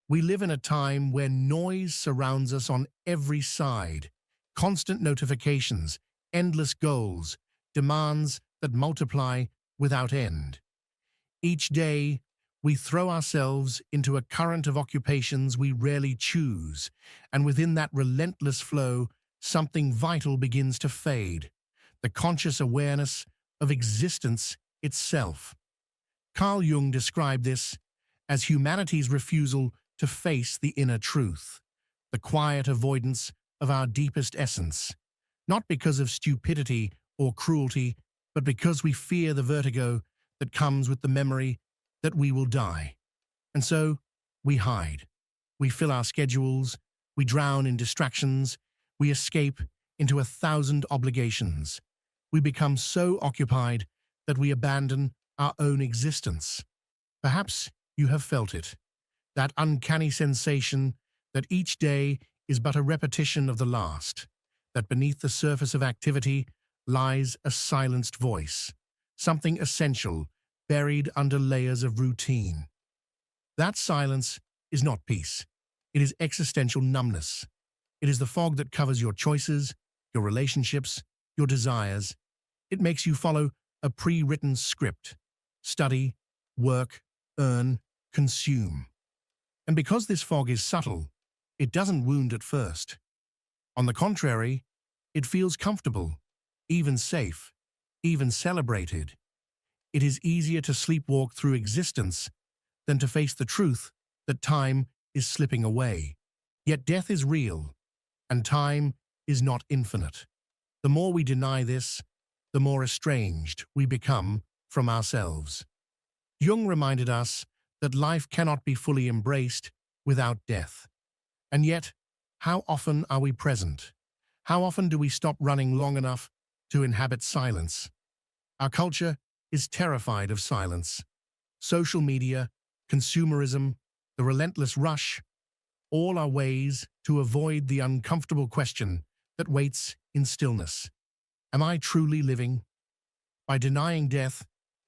We live in a time where noise surrounds us on every side, constant notifications, endless goals, demands that multiply without end. Each day, we throw ourselves into a current of occupations we rarely choose, and within that relentless flow, something vital begins to fade, the conscious awareness of existence itself. Carl Jung described this as humanity's refusal to face the inner truth, the quiet avoidance of our deepest essence, not because of stupidity or cruelty, but because we fear the vertigo that comes with the memory that we will die. And so, we hide. We fill our schedules, we drown in distractions, we escape into 1,000 obligations. We become so occupied that we abandon our own existence. Perhaps you have felt it, that uncanny sensation that each day is but a repetition of the last, that beneath the surface of activity lies a silenced voice, something essential buried under layers of routine. That silence is not peace. It is existential numbness. It is the fog that covers your choices, your relationships, your desires. It makes you follow a pre-written script. Study, work, earn, consume. And because this fog is subtle, it doesn't wound at first. On the contrary, it feels comfortable, even safe, even celebrated. It is easier to sleepwalk through existence than to face the truth that time is slipping away. Yet death is real, and time is not infinite. The more we deny this, the more estranged we become from ourselves. Jung reminded us that life cannot be fully embraced without death. And yet, how often are we present? How often do we stop running long enough to inhabit silence? Our culture is terrified of silence. Social media, consumerism, the relentless rush, all are ways to avoid the uncomfortable question that waits in stillness. Am I truly living? By denying death,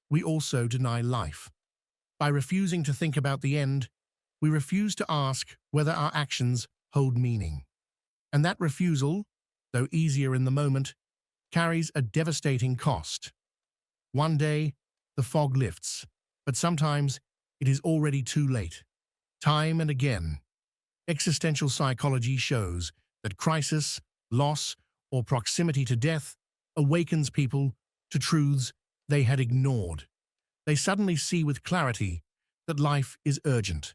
we also deny life. By refusing to think about the end, we refuse to ask whether our actions hold meaning. And that refusal, though easier in the moment, carries a devastating cost. One day, the fog lifts, but sometimes it is already too late. Time and again, existential psychology shows that crisis, loss, or proximity to death awakens people to truths they had ignored. They suddenly see with clarity that life is urgent.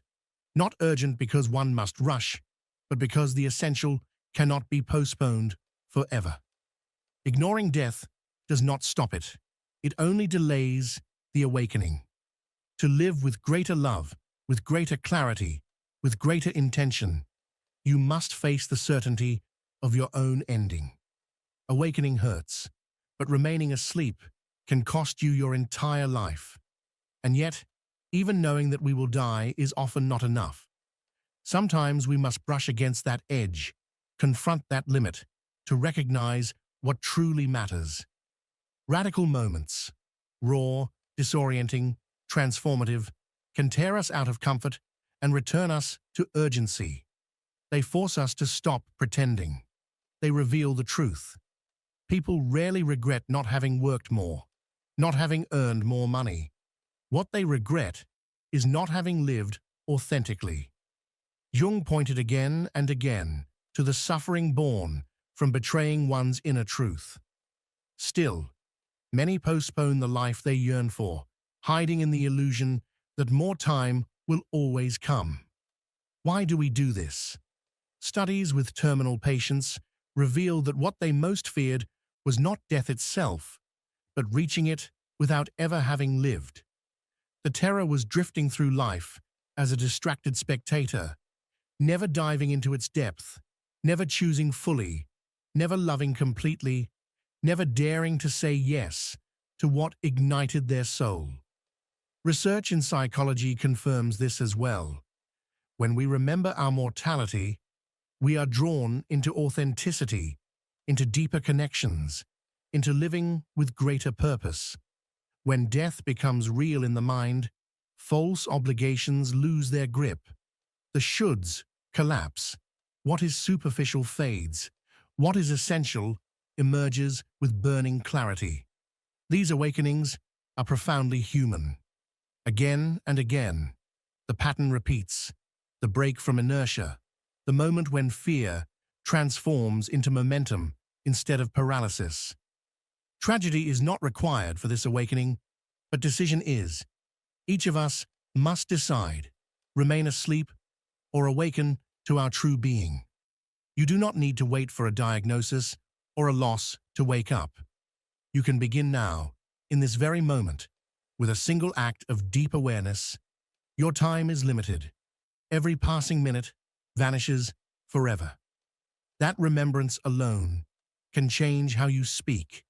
Not urgent because one must rush, but because the essential cannot be postponed forever. Ignoring death does not stop it. It only delays the awakening. To live with greater love, with greater clarity, with greater intention, you must face the certainty of your own ending. Awakening hurts, but remaining asleep can cost you your entire life. And yet, even knowing that we will die is often not enough. Sometimes we must brush against that edge, confront that limit, to recognize what truly matters. Radical moments, raw, disorienting, transformative, can tear us out of comfort and return us to urgency. They force us to stop pretending. They reveal the truth. People rarely regret not having worked more, not having earned more money. What they regret is not having lived authentically. Jung pointed again and again to the suffering born from betraying one's inner truth. Still, many postpone the life they yearn for, hiding in the illusion that more time will always come. Why do we do this? Studies with terminal patients reveal that what they most feared was not death itself, but reaching it without ever having lived. The terror was drifting through life as a distracted spectator, never diving into its depth, never choosing fully, never loving completely, never daring to say yes to what ignited their soul. Research in psychology confirms this as well. When we remember our mortality, we are drawn into authenticity, into deeper connections, into living with greater purpose. When death becomes real in the mind, false obligations lose their grip. The shoulds collapse. What is superficial fades. What is essential emerges with burning clarity. These awakenings are profoundly human. Again and again, the pattern repeats, the break from inertia, the moment when fear transforms into momentum instead of paralysis. Tragedy is not required for this awakening, but decision is. Each of us must decide, remain asleep, or awaken to our true being. You do not need to wait for a diagnosis or a loss to wake up. You can begin now, in this very moment, with a single act of deep awareness. Your time is limited. Every passing minute vanishes forever. That remembrance alone can change how you speak,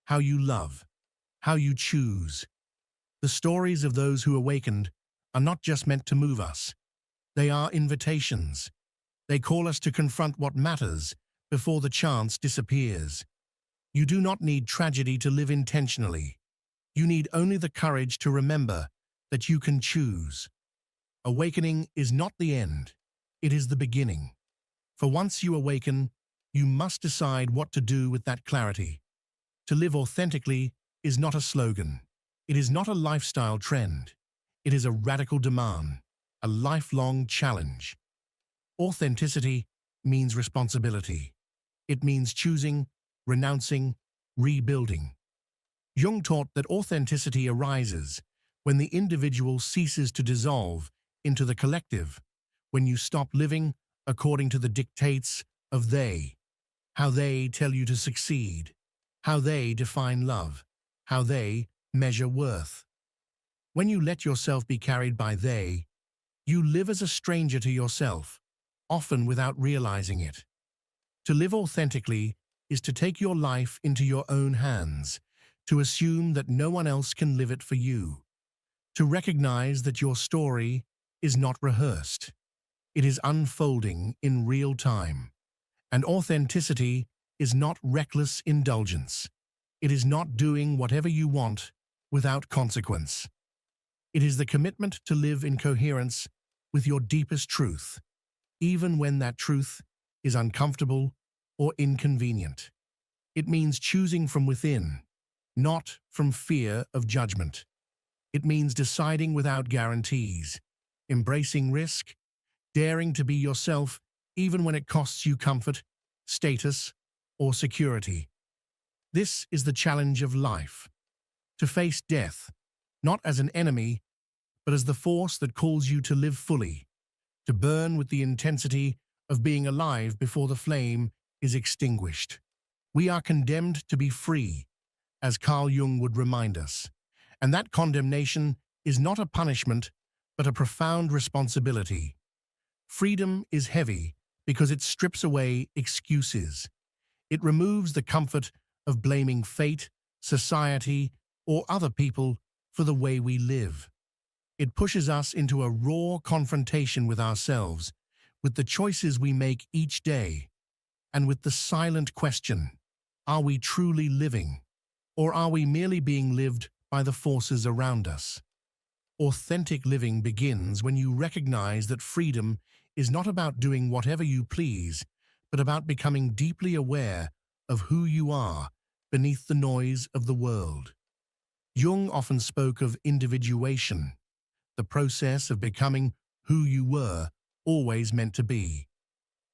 how you love, how you choose. The stories of those who awakened are not just meant to move us. They are invitations. They call us to confront what matters before the chance disappears. You do not need tragedy to live intentionally. You need only the courage to remember that you can choose. Awakening is not the end. It is the beginning. For once you awaken, you must decide what to do with that clarity. To live authentically is not a slogan. It is not a lifestyle trend. It is a radical demand, a lifelong challenge. Authenticity means responsibility. It means choosing, renouncing, rebuilding. Jung taught that authenticity arises when the individual ceases to dissolve into the collective, when you stop living according to the dictates of they, how they tell you to succeed, how they define love, how they measure worth. When you let yourself be carried by they, you live as a stranger to yourself, often without realizing it. To live authentically is to take your life into your own hands, to assume that no one else can live it for you, to recognize that your story is not rehearsed. It is unfolding in real time. And authenticity is not reckless indulgence. It is not doing whatever you want without consequence. It is the commitment to live in coherence with your deepest truth, even when that truth is uncomfortable or inconvenient. It means choosing from within, not from fear of judgment. It means deciding without guarantees, embracing risk, daring to be yourself even when it costs you comfort, status, or security. This is the challenge of life, to face death, not as an enemy, but as the force that calls you to live fully, to burn with the intensity of being alive before the flame is extinguished. We are condemned to be free, as Carl Jung would remind us, and that condemnation is not a punishment, but a profound responsibility. Freedom is heavy because it strips away excuses. It removes the comfort of blaming fate, society, or other people for the way we live. It pushes us into a raw confrontation with ourselves, with the choices we make each day, and with the silent question, are we truly living, or are we merely being lived by the forces around us? Authentic living begins when you recognize that freedom is not about doing whatever you please, but about becoming deeply aware of who you are beneath the noise of the world. Jung often spoke of individuation, the process of becoming who you were always meant to be.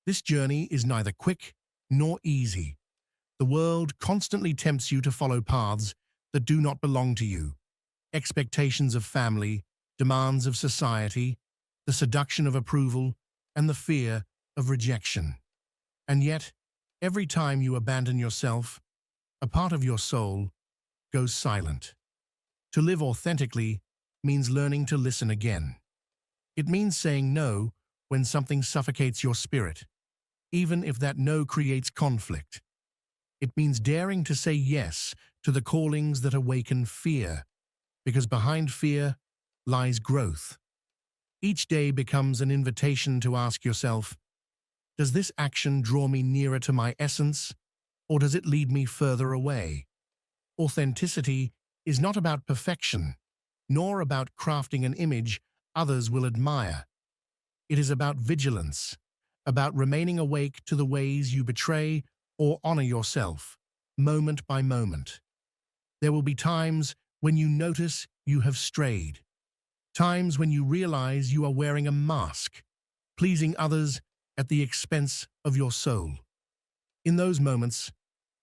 This journey is neither quick nor easy. The world constantly tempts you to follow paths that do not belong to you. Expectations of family, demands of society, the seduction of approval, and the fear of rejection. And yet, every time you abandon yourself, a part of your soul goes silent. To live authentically means learning to listen again. It means saying no when something suffocates your spirit, even if that no creates conflict. It means daring to say yes to the callings that awaken fear, because behind fear lies growth. Each day becomes an invitation to ask yourself, does this action draw me nearer to my essence, or does it lead me further away? Authenticity is not about perfection, nor about crafting an image others will admire. It is about vigilance, about remaining awake to the ways you betray or honor yourself, moment by moment. There will be times when you notice you have strayed, times when you realize you are wearing a mask, pleasing others at the expense of your soul. In those moments,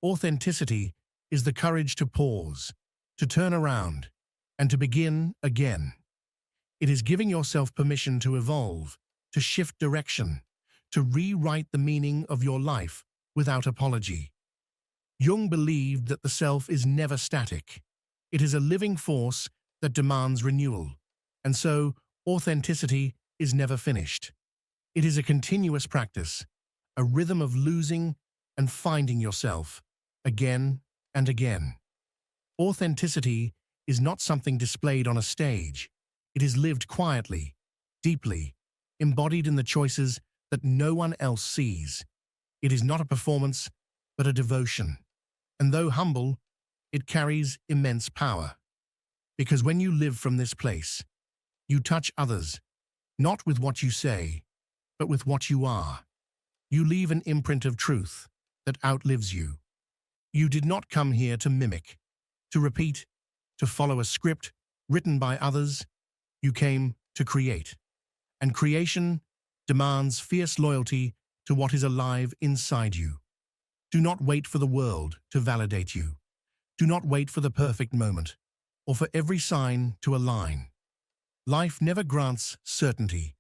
authenticity is the courage to pause, to turn around, and to begin again. It is giving yourself permission to evolve, to shift direction, to rewrite the meaning of your life without apology. Jung believed that the self is never static. It is a living force that demands renewal, and so authenticity is never finished. It is a continuous practice, a rhythm of losing and finding yourself, again and again. Authenticity is not something displayed on a stage. It is lived quietly, deeply, embodied in the choices that no one else sees. It is not a performance, but a devotion. And though humble, it carries immense power. Because when you live from this place, you touch others, not with what you say, but with what you are. You leave an imprint of truth that outlives you. You did not come here to mimic, to repeat, to follow a script written by others. You came to create. And creation demands fierce loyalty to what is alive inside you. Do not wait for the world to validate you. Do not wait for the perfect moment, or for every sign to align. Life never grants certainty,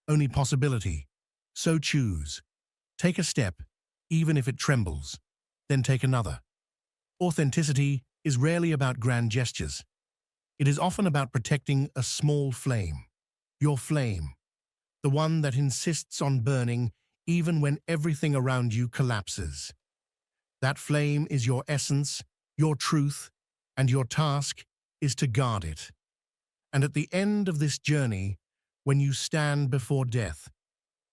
only possibility. So choose. Take a step, even if it trembles, then take another. Authenticity is rarely about grand gestures. It is often about protecting a small flame. Your flame, the one that insists on burning even when everything around you collapses. That flame is your essence, your truth, and your task is to guard it. And at the end of this journey, when you stand before death,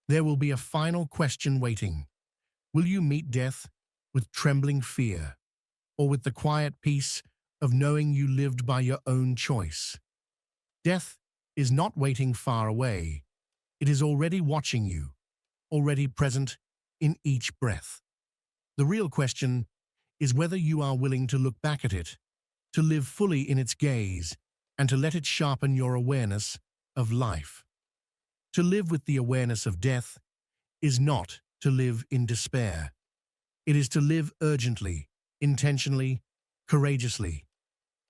there will be a final question waiting. Will you meet death with trembling fear, or with the quiet peace of knowing you lived by your own choice? Death is not waiting far away. It is already watching you, already present in each breath. The real question is whether you are willing to look back at it, to live fully in its gaze, and to let it sharpen your awareness of life. To live with the awareness of death is not to live in despair. It is to live urgently, intentionally, courageously.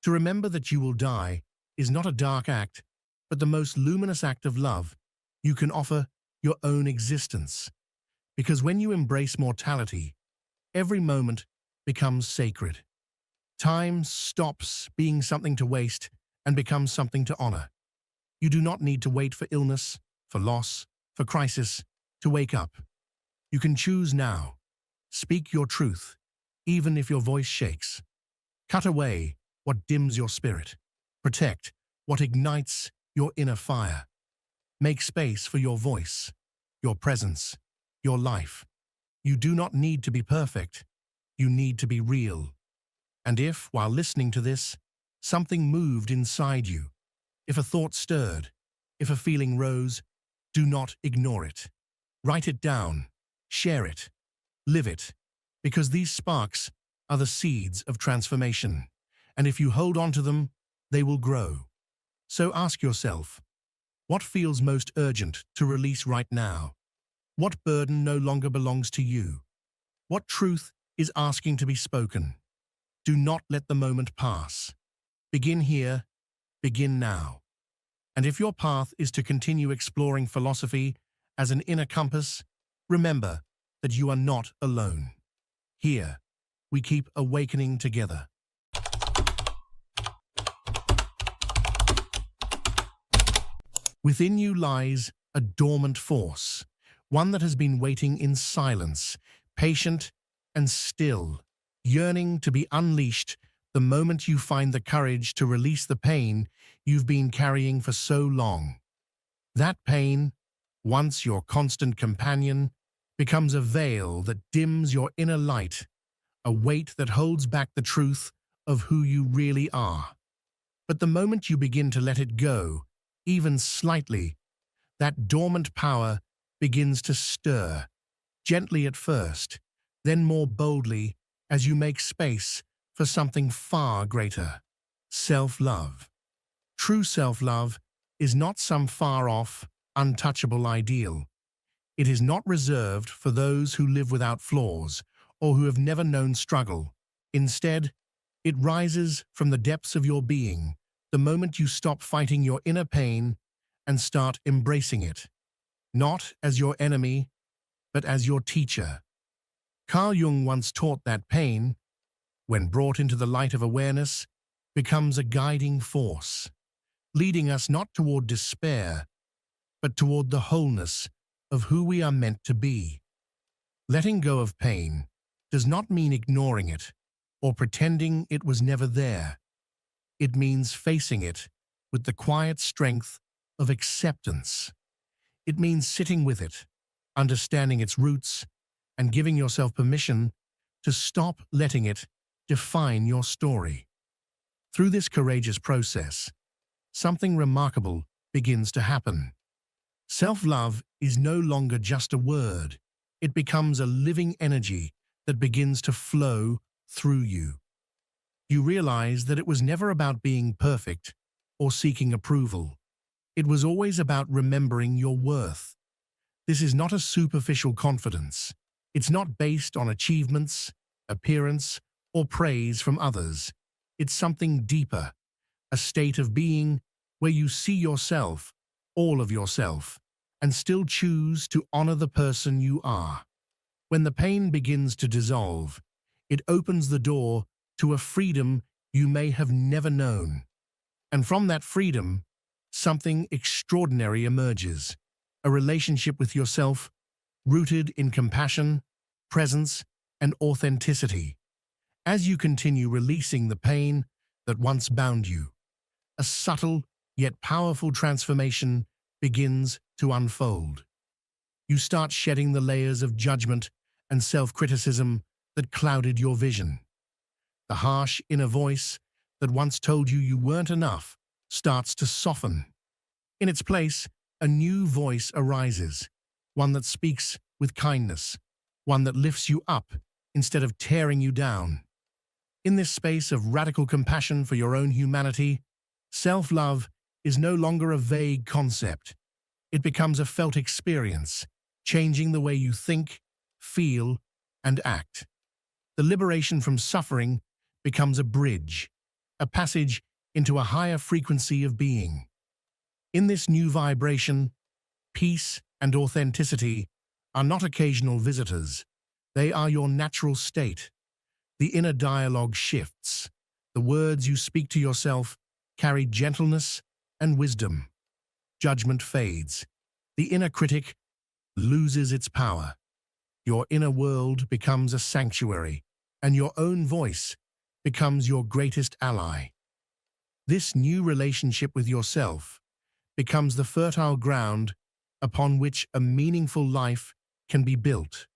To remember that you will die is not a dark act, but the most luminous act of love you can offer your own existence. Because when you embrace mortality, every moment becomes sacred. Time stops being something to waste and becomes something to honor. You do not need to wait for illness, for loss, for crisis to wake up. You can choose now. Speak your truth, even if your voice shakes. Cut away what dims your spirit. Protect what ignites your inner fire. Make space for your voice, your presence, your life. You do not need to be perfect. You need to be real. And if, while listening to this, something moved inside you, if a thought stirred, if a feeling rose, do not ignore it. Write it down, share it, live it, because these sparks are the seeds of transformation. And if you hold on to them, they will grow. So ask yourself, what feels most urgent to release right now? What burden no longer belongs to you? What truth is asking to be spoken? Do not let the moment pass. Begin here, begin now. And if your path is to continue exploring philosophy as an inner compass, remember that you are not alone. Here, we keep awakening together. Within you lies a dormant force, one that has been waiting in silence, patient and still, yearning to be unleashed the moment you find the courage to release the pain you've been carrying for so long. That pain, once your constant companion, becomes a veil that dims your inner light, a weight that holds back the truth of who you really are. But the moment you begin to let it go, even slightly, that dormant power begins to stir, gently at first, then more boldly as you make space for something far greater: self-love. True self-love is not some far-off, untouchable ideal. It is not reserved for those who live without flaws or who have never known struggle. Instead, it rises from the depths of your being, the moment you stop fighting your inner pain and start embracing it, not as your enemy, but as your teacher. Carl Jung once taught that pain, when brought into the light of awareness, becomes a guiding force, leading us not toward despair, but toward the wholeness of who we are meant to be. Letting go of pain does not mean ignoring it or pretending it was never there. It means facing it with the quiet strength of acceptance. It means sitting with it, understanding its roots, and giving yourself permission to stop letting it define your story. Through this courageous process, something remarkable begins to happen. Self-love is no longer just a word. It becomes a living energy that begins to flow through you. You realize that it was never about being perfect or seeking approval. It was always about remembering your worth. This is not a superficial confidence. It's not based on achievements, appearance, or praise from others. It's something deeper, a state of being where you see yourself, all of yourself, and still choose to honor the person you are. When the pain begins to dissolve, it opens the door to a freedom you may have never known. And from that freedom, something extraordinary emerges, a relationship with yourself rooted in compassion, presence, and authenticity. As you continue releasing the pain that once bound you, a subtle yet powerful transformation begins to unfold. You start shedding the layers of judgment and self-criticism that clouded your vision. The harsh inner voice that once told you you weren't enough starts to soften. In its place, a new voice arises, one that speaks with kindness, one that lifts you up instead of tearing you down. In this space of radical compassion for your own humanity, self-love is no longer a vague concept. It becomes a felt experience, changing the way you think, feel, and act. The liberation from suffering becomes a bridge, a passage into a higher frequency of being. In this new vibration, peace and authenticity are not occasional visitors. They are your natural state. The inner dialogue shifts. The words you speak to yourself carry gentleness and wisdom. Judgment fades. The inner critic loses its power. Your inner world becomes a sanctuary, and your own voice becomes your greatest ally. This new relationship with yourself becomes the fertile ground upon which a meaningful life can be built.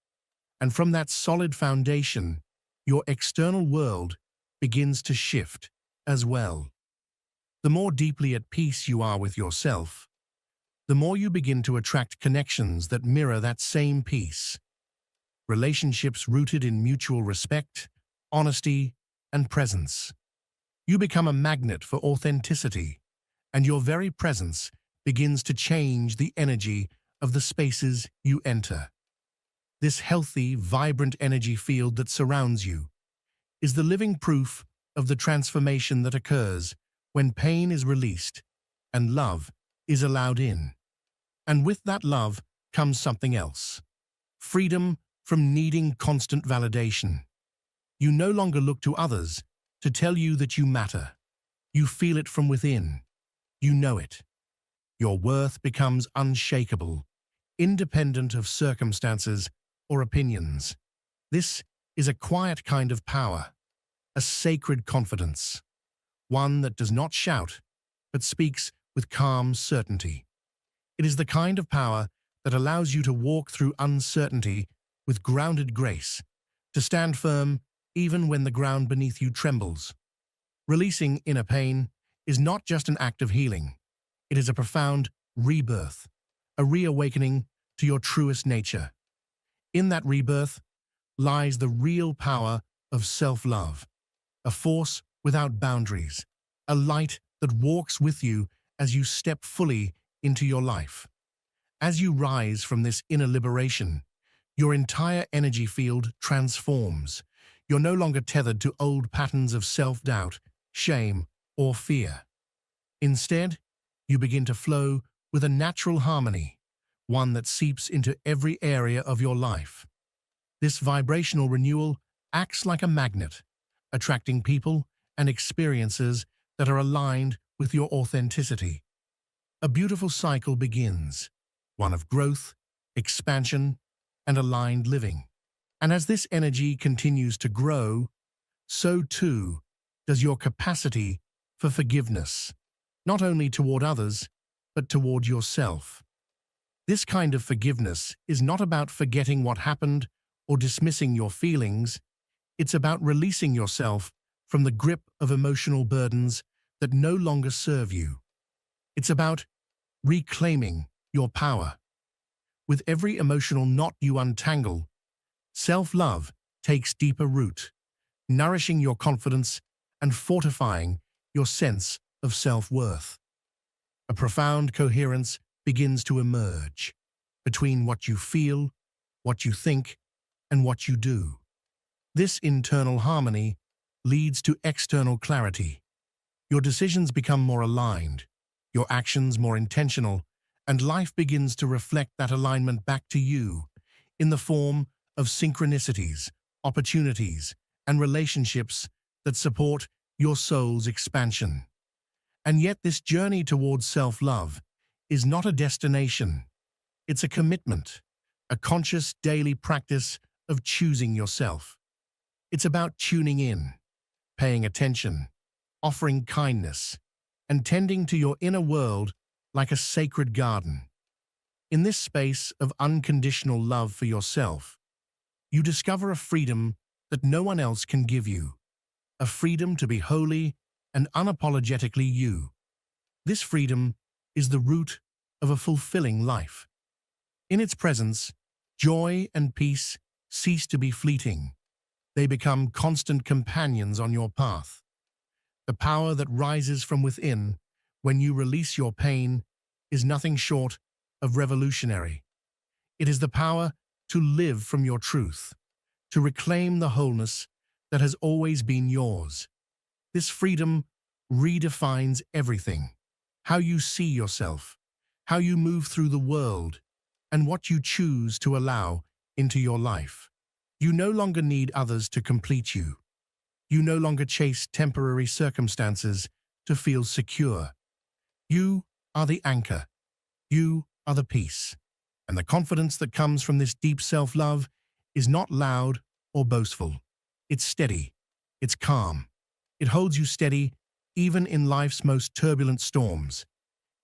And from that solid foundation, your external world begins to shift as well. The more deeply at peace you are with yourself, the more you begin to attract connections that mirror that same peace. Relationships rooted in mutual respect, honesty, and presence. You become a magnet for authenticity, and your very presence begins to change the energy of the spaces you enter. This healthy, vibrant energy field that surrounds you is the living proof of the transformation that occurs when pain is released and love is allowed in. And with that love comes something else. Freedom from needing constant validation. You no longer look to others to tell you that you matter. You feel it from within. You know it. Your worth becomes unshakable, independent of circumstances or opinions. This is a quiet kind of power, a sacred confidence, one that does not shout, but speaks with calm certainty. It is the kind of power that allows you to walk through uncertainty with grounded grace, to stand firm even when the ground beneath you trembles. Releasing inner pain is not just an act of healing. It is a profound rebirth, a reawakening to your truest nature. In that rebirth lies the real power of self-love, a force without boundaries, a light that walks with you as you step fully into your life. As you rise from this inner liberation, your entire energy field transforms. You're no longer tethered to old patterns of self-doubt, shame, or fear. Instead, you begin to flow with a natural harmony, one that seeps into every area of your life. This vibrational renewal acts like a magnet, attracting people and experiences that are aligned with your authenticity. A beautiful cycle begins, one of growth, expansion, and aligned living. And as this energy continues to grow, so too does your capacity for forgiveness, not only toward others, but toward yourself. This kind of forgiveness is not about forgetting what happened or dismissing your feelings. It's about releasing yourself from the grip of emotional burdens that no longer serve you. It's about reclaiming your power. With every emotional knot you untangle, self-love takes deeper root, nourishing your confidence and fortifying your sense of self-worth. A profound coherence begins to emerge between what you feel, what you think, and what you do. This internal harmony leads to external clarity. Your decisions become more aligned, your actions more intentional, and life begins to reflect that alignment back to you in the form of synchronicities, opportunities, and relationships that support your soul's expansion. And yet this journey towards self-love is not a destination. It's a commitment, a conscious daily practice of choosing yourself. It's about tuning in, paying attention, offering kindness, and tending to your inner world like a sacred garden. In this space of unconditional love for yourself, you discover a freedom that no one else can give you, a freedom to be wholly and unapologetically you. This freedom is the root of a fulfilling life. In its presence, joy and peace cease to be fleeting. They become constant companions on your path. The power that rises from within when you release your pain is nothing short of revolutionary. It is the power to live from your truth, to reclaim the wholeness that has always been yours. This freedom redefines everything: how you see yourself, how you move through the world, and what you choose to allow into your life. You no longer need others to complete you. You no longer chase temporary circumstances to feel secure. You are the anchor. You are the peace. And the confidence that comes from this deep self-love is not loud or boastful. It's steady. It's calm. It holds you steady even in life's most turbulent storms.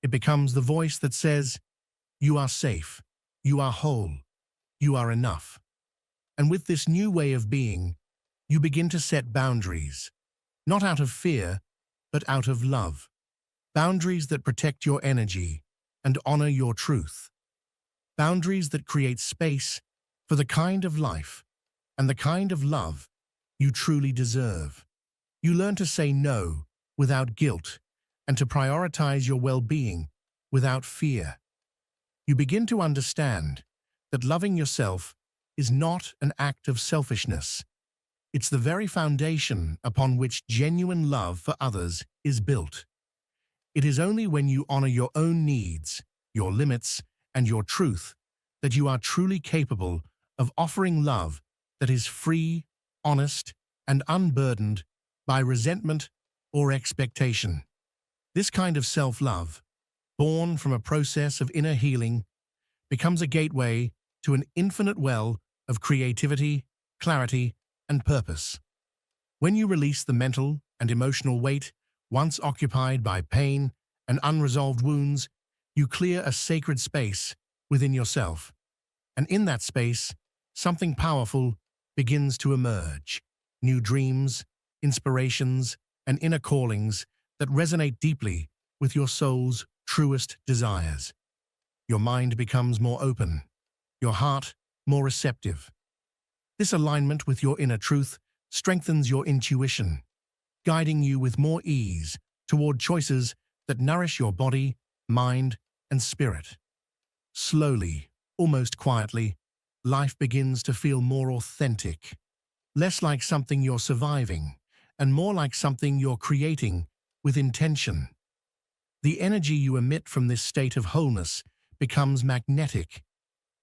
It becomes the voice that says, "You are safe. You are whole. You are enough." And with this new way of being, you begin to set boundaries, not out of fear, but out of love. Boundaries that protect your energy and honor your truth. Boundaries that create space for the kind of life and the kind of love you truly deserve. You learn to say no without guilt and to prioritize your well-being without fear. You begin to understand that loving yourself is not an act of selfishness. It's the very foundation upon which genuine love for others is built. It is only when you honor your own needs, your limits, and your truth that you are truly capable of offering love that is free, honest, and unburdened by resentment or expectation. This kind of self-love, born from a process of inner healing, becomes a gateway to an infinite well of creativity, clarity, and purpose. When you release the mental and emotional weight once occupied by pain and unresolved wounds, you clear a sacred space within yourself. And in that space, something powerful begins to emerge. New dreams, inspirations, and inner callings that resonate deeply with your soul's truest desires. Your mind becomes more open, your heart more receptive. This alignment with your inner truth strengthens your intuition, guiding you with more ease toward choices that nourish your body, mind, and spirit. Slowly, almost quietly, life begins to feel more authentic, less like something you're surviving, and more like something you're creating with intention. The energy you emit from this state of wholeness becomes magnetic.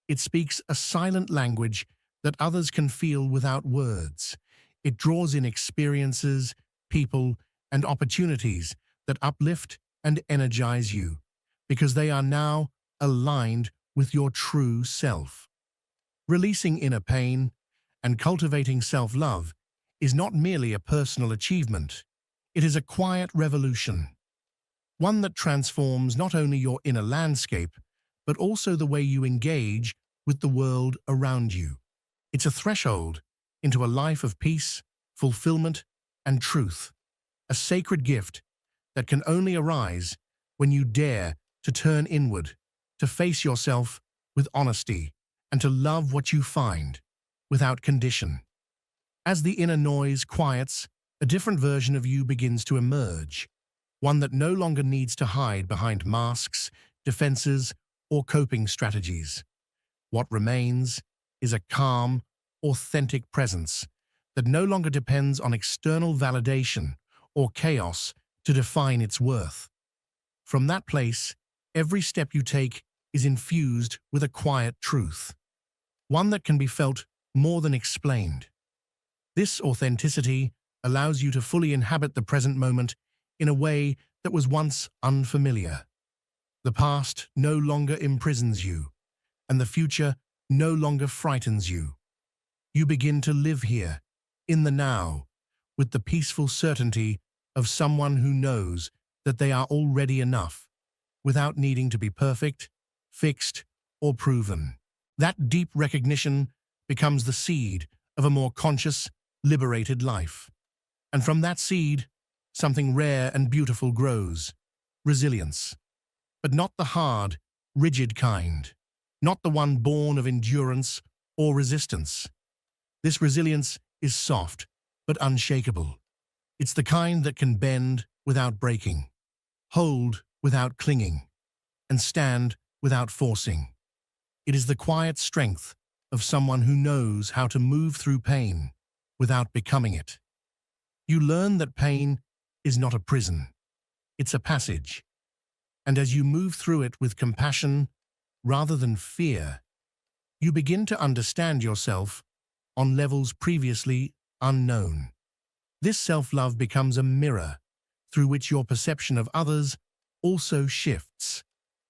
It speaks a silent language that others can feel without words. It draws in experiences, people, and opportunities that uplift and energize you, because they are now aligned with your true self. Releasing inner pain and cultivating self-love is not merely a personal achievement. It is a quiet revolution, one that transforms not only your inner landscape, but also the way you engage with the world around you. It's a threshold into a life of peace, fulfillment, and truth, a sacred gift that can only arise when you dare to turn inward to face yourself with honesty, and to love what you find, without condition. As the inner noise quiets, a different version of you begins to emerge, one that no longer needs to hide behind masks, defenses, or coping strategies. What remains is a calm, authentic presence that no longer depends on external validation or chaos to define its worth. From that place, every step you take is infused with a quiet truth, one that can be felt more than explained. This authenticity allows you to fully inhabit the present moment in a way that was once unfamiliar. The past no longer imprisons you, and the future no longer frightens you. You begin to live here, in the now, with the peaceful certainty of someone who knows that they are already enough, without needing to be perfect, fixed, or proven. That deep recognition becomes the seed of a more conscious, liberated life. And from that seed, something rare and beautiful grows: resilience. But not the hard, rigid kind, not the one born of endurance or resistance. This resilience is soft, but unshakable. It's the kind that can bend without breaking, hold without clinging, and stand without forcing. It is the quiet strength of someone who knows how to move through pain without becoming it. You learn that pain is not a prison, it's a passage. And as you move through it with compassion rather than fear, you begin to understand yourself on levels previously unknown. This self-love becomes a mirror through which your perception of others also shifts.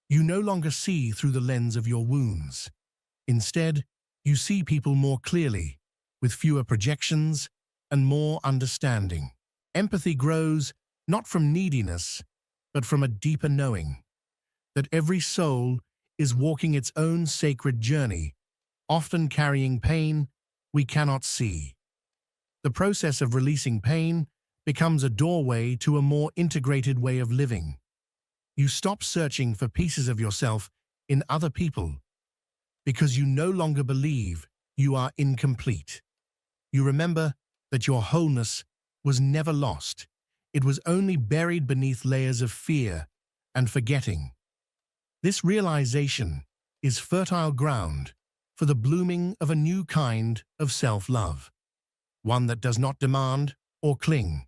You no longer see through the lens of your wounds. Instead, you see people more clearly, with fewer projections and more understanding. Empathy grows not from neediness, but from a deeper knowing that every soul is walking its own sacred journey, often carrying pain we cannot see. The process of releasing pain becomes a doorway to a more integrated way of living. You stop searching for pieces of yourself in other people because you no longer believe you are incomplete. You remember that your wholeness was never lost. It was only buried beneath layers of fear and forgetting. This realization is fertile ground for the blooming of a new kind of self-love, one that does not demand or cling,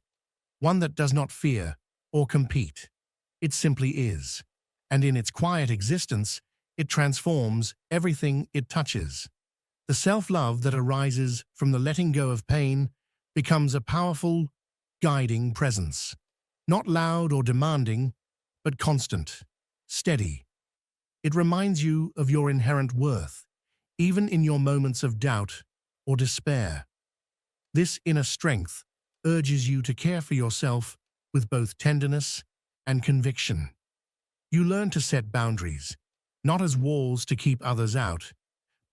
one that does not fear or compete. It simply is, and in its quiet existence, it transforms everything it touches. The self-love that arises from the letting go of pain becomes a powerful, guiding presence, not loud or demanding, but constant, steady. It reminds you of your inherent worth, even in your moments of doubt or despair. This inner strength urges you to care for yourself with both tenderness and conviction. You learn to set boundaries, not as walls to keep others out,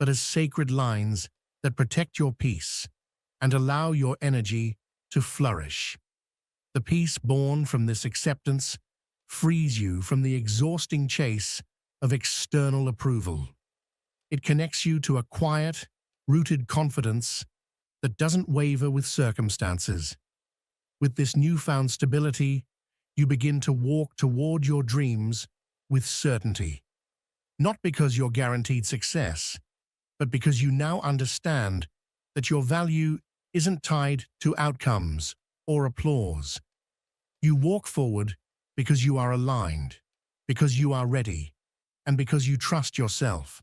but as sacred lines that protect your peace and allow your energy to flourish. The peace born from this acceptance frees you from the exhausting chase of external approval. It connects you to a quiet, rooted confidence that doesn't waver with circumstances. With this newfound stability, you begin to walk toward your dreams with certainty. Not because you're guaranteed success, but because you now understand that your value isn't tied to outcomes or applause. You walk forward because you are aligned, because you are ready, and because you trust yourself.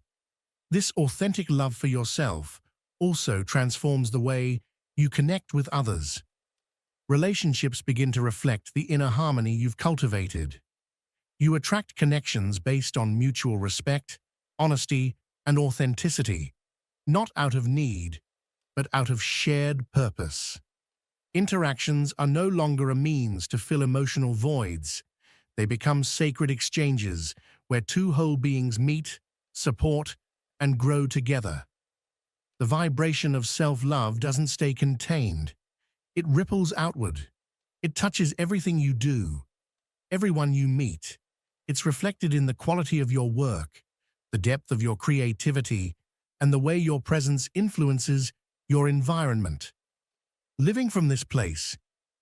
This authentic love for yourself also transforms the way you connect with others. Relationships begin to reflect the inner harmony you've cultivated. You attract connections based on mutual respect, honesty, and authenticity, not out of need, but out of shared purpose. Interactions are no longer a means to fill emotional voids. They become sacred exchanges where two whole beings meet, support, and grow together. The vibration of self-love doesn't stay contained. It ripples outward. It touches everything you do, everyone you meet. It's reflected in the quality of your work, the depth of your creativity, and the way your presence influences your environment. Living from this place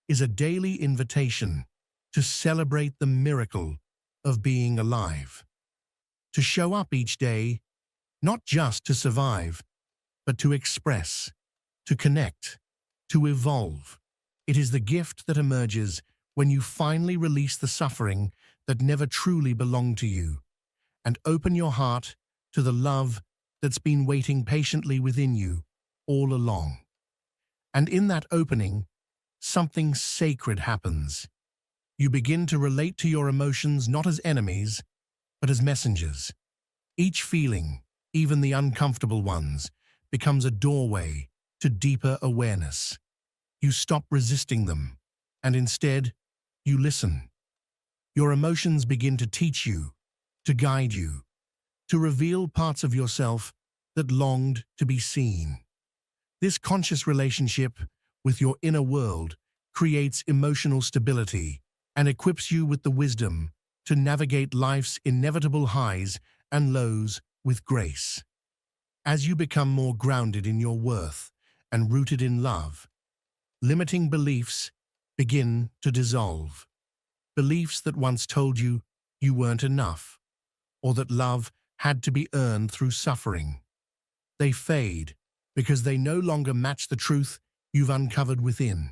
is a daily invitation to celebrate the miracle of being alive. To show up each day, not just to survive, but to express, to connect, to evolve. It is the gift that emerges when you finally release the suffering that never truly belonged to you and open your heart to the love that's been waiting patiently within you all along. And in that opening, something sacred happens. You begin to relate to your emotions not as enemies, but as messengers. Each feeling, even the uncomfortable ones, becomes a doorway to deeper awareness. You stop resisting them, and instead, you listen. Your emotions begin to teach you, to guide you, to reveal parts of yourself that longed to be seen. This conscious relationship with your inner world creates emotional stability and equips you with the wisdom to navigate life's inevitable highs and lows with grace. As you become more grounded in your worth and rooted in love, limiting beliefs begin to dissolve. Beliefs that once told you you weren't enough, or that love had to be earned through suffering. They fade because they no longer match the truth you've uncovered within.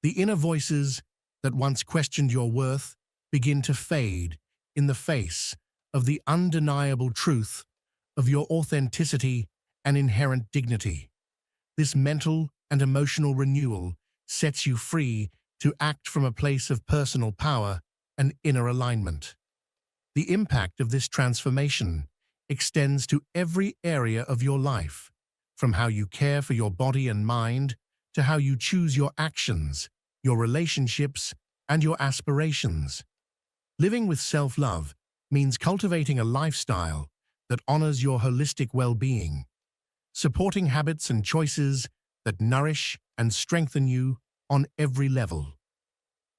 The inner voices that once questioned your worth begin to fade in the face of the undeniable truth of your authenticity and inherent dignity. This mental and emotional renewal sets you free to act from a place of personal power and inner alignment. The impact of this transformation extends to every area of your life, from how you care for your body and mind to how you choose your actions, your relationships, and your aspirations. Living with self-love means cultivating a lifestyle that honors your holistic well-being, supporting habits and choices that nourish and strengthen you on every level.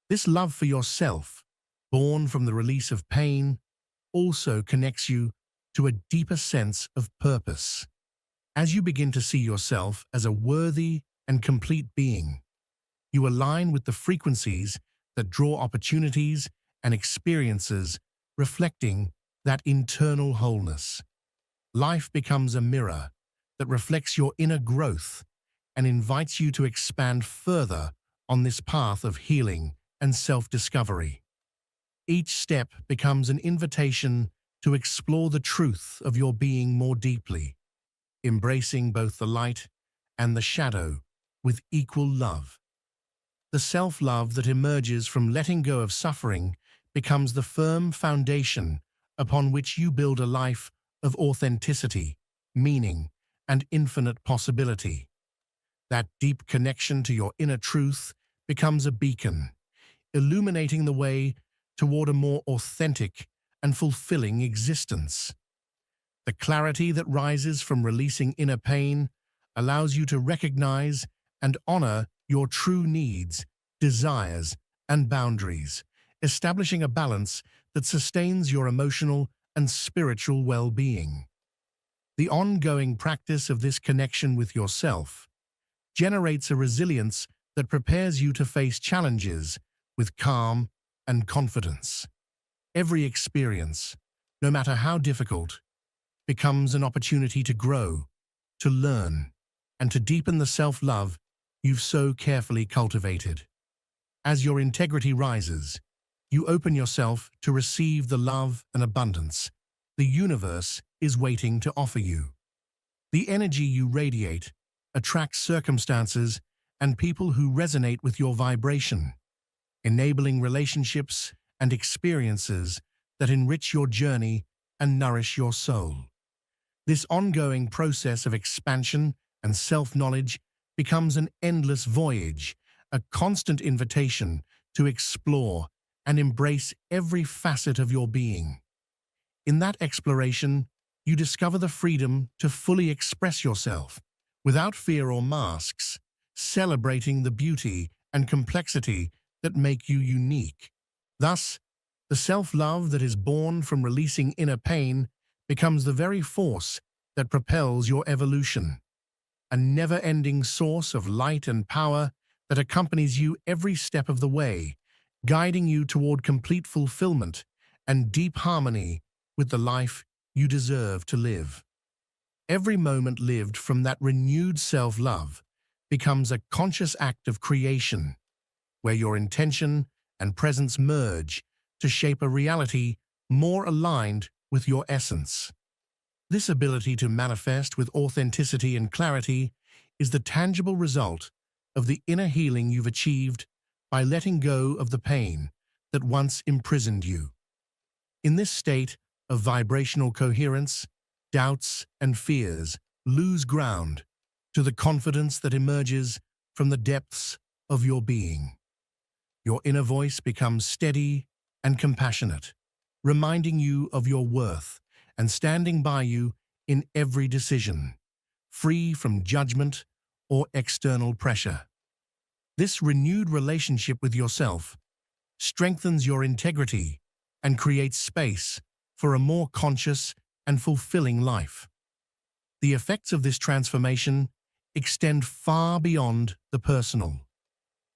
This love for yourself, born from the release of pain, also connects you to a deeper sense of purpose. As you begin to see yourself as a worthy and complete being, you align with the frequencies that draw opportunities and experiences reflecting that internal wholeness. Life becomes a mirror that reflects your inner growth and invites you to expand further on this path of healing and self-discovery. Each step becomes an invitation to explore the truth of your being more deeply, embracing both the light and the shadow with equal love. The self-love that emerges from letting go of suffering becomes the firm foundation upon which you build a life of authenticity, meaning, and infinite possibility. That deep connection to your inner truth becomes a beacon, illuminating the way toward a more authentic and fulfilling existence. The clarity that rises from releasing inner pain allows you to recognize and honor your true needs, desires, and boundaries, establishing a balance that sustains your emotional and spiritual well-being. The ongoing practice of this connection with yourself generates a resilience that prepares you to face challenges with calm and confidence. Every experience, no matter how difficult, becomes an opportunity to grow, to learn, and to deepen the self-love you've so carefully cultivated. As your integrity rises, you open yourself to receive the love and abundance the universe is waiting to offer you. The energy you radiate attracts circumstances and people who resonate with your vibration, enabling relationships and experiences that enrich your journey and nourish your soul. This ongoing process of expansion and self-knowledge becomes an endless voyage, a constant invitation to explore and embrace every facet of your being. In that exploration, you discover the freedom to fully express yourself without fear or masks, celebrating the beauty and complexity that make you unique. Thus, the self-love that is born from releasing inner pain becomes the very force that propels your evolution, a never-ending source of light and power that accompanies you every step of the way, guiding you toward complete fulfillment and deep harmony with the life you deserve to live. Every moment lived from that renewed self-love becomes a conscious act of creation, where your intention and presence merge to shape a reality more aligned with your essence. This ability to manifest with authenticity and clarity is the tangible result of the inner healing you've achieved by letting go of the pain that once imprisoned you. In this state of vibrational coherence, doubts and fears lose ground to the confidence that emerges from the depths of your being. Your inner voice becomes steady and compassionate, reminding you of your worth and standing by you in every decision, free from judgment or external pressure. This renewed relationship with yourself strengthens your integrity and creates space for a more conscious and fulfilling life. The effects of this transformation extend far beyond the personal.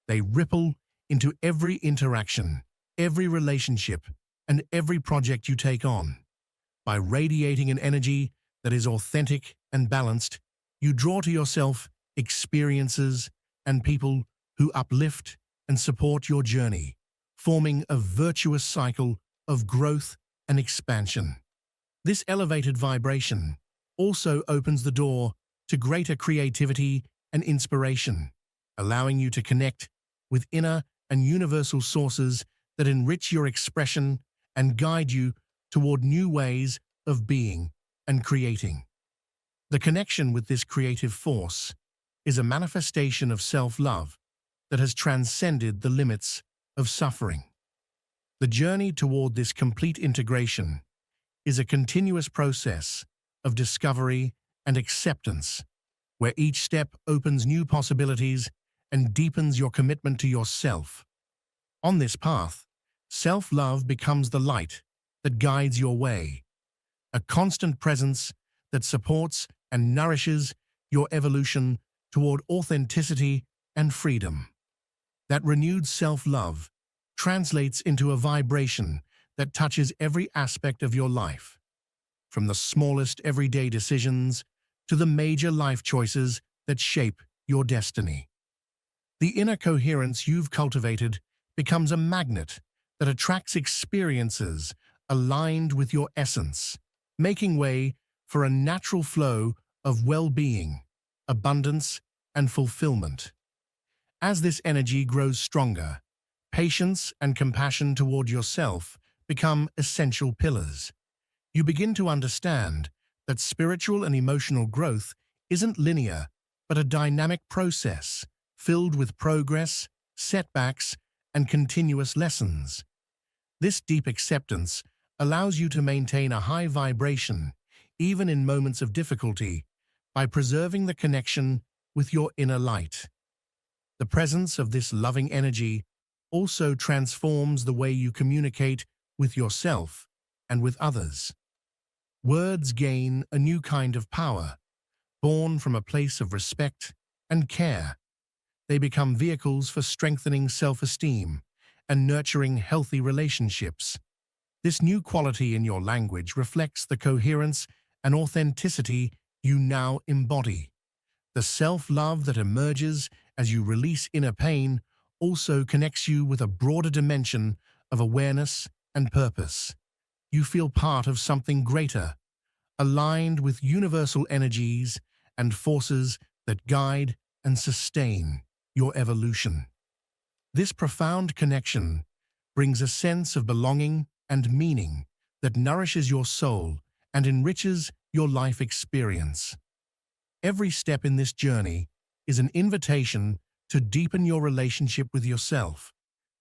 They ripple into every interaction, every relationship, and every project you take on. By radiating an energy that is authentic and balanced, you draw to yourself experiences and people who uplift and support your journey, forming a virtuous cycle of growth and expansion. This elevated vibration also opens the door to greater creativity and inspiration, allowing you to connect with inner and universal sources that enrich your expression and guide you toward new ways of being and creating. The connection with this creative force is a manifestation of self-love that has transcended the limits of suffering. The journey toward this complete integration is a continuous process of discovery and acceptance, where each step opens new possibilities and deepens your commitment to yourself. On this path, self-love becomes the light that guides your way, a constant presence that supports and nourishes your evolution toward authenticity and freedom. That renewed self-love translates into a vibration that touches every aspect of your life, from the smallest everyday decisions to the major life choices that shape your destiny. The inner coherence you've cultivated becomes a magnet that attracts experiences aligned with your essence, making way for a natural flow of well-being, abundance, and fulfillment. As this energy grows stronger, patience and compassion toward yourself become essential pillars. You begin to understand that spiritual and emotional growth isn't linear, but a dynamic process filled with progress, setbacks, and continuous lessons. This deep acceptance allows you to maintain a high vibration, even in moments of difficulty, by preserving the connection with your inner light. The presence of this loving energy also transforms the way you communicate with yourself and with others. Words gain a new kind of power, born from a place of respect and care. They become vehicles for strengthening self-esteem and nurturing healthy relationships. This new quality in your language reflects the coherence and authenticity you now embody. The self-love that emerges as you release inner pain also connects you with a broader dimension of awareness and purpose. You feel part of something greater, aligned with universal energies and forces that guide and sustain your evolution. This profound connection brings a sense of belonging and meaning that nourishes your soul and enriches your life experience. Every step in this journey is an invitation to deepen your relationship with yourself,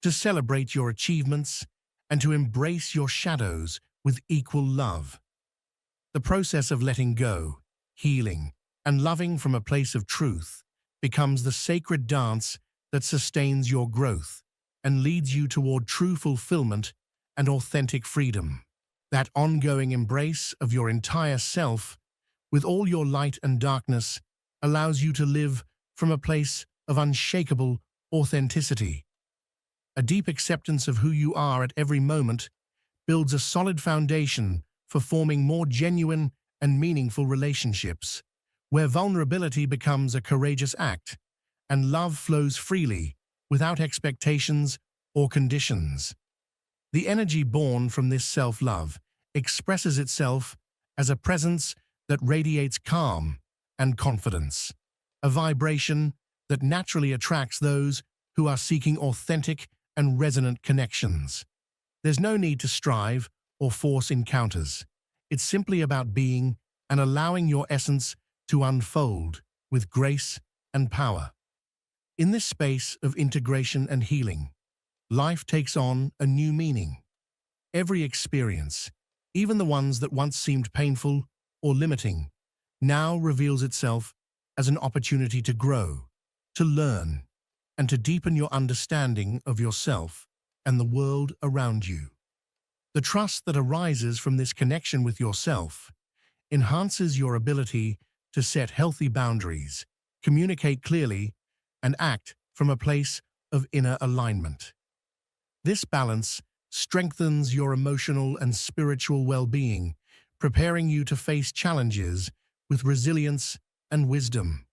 to celebrate your achievements, and to embrace your shadows with equal love. The process of letting go, healing, and loving from a place of truth becomes the sacred dance that sustains your growth and leads you toward true fulfillment and authentic freedom. That ongoing embrace of your entire self, with all your light and darkness, allows you to live from a place of unshakable authenticity. A deep acceptance of who you are at every moment builds a solid foundation for forming more genuine and meaningful relationships, where vulnerability becomes a courageous act and love flows freely without expectations or conditions. The energy born from this self-love expresses itself as a presence that radiates calm and confidence, a vibration that naturally attracts those who are seeking authentic and resonant connections. There's no need to strive or force encounters. It's simply about being and allowing your essence to unfold with grace and power. In this space of integration and healing, life takes on a new meaning. Every experience, even the ones that once seemed painful or limiting, now reveals itself as an opportunity to grow, to learn, and to deepen your understanding of yourself and the world around you. The trust that arises from this connection with yourself enhances your ability to set healthy boundaries, communicate clearly, and act from a place of inner alignment. This balance strengthens your emotional and spiritual well-being, preparing you to face challenges with resilience and wisdom.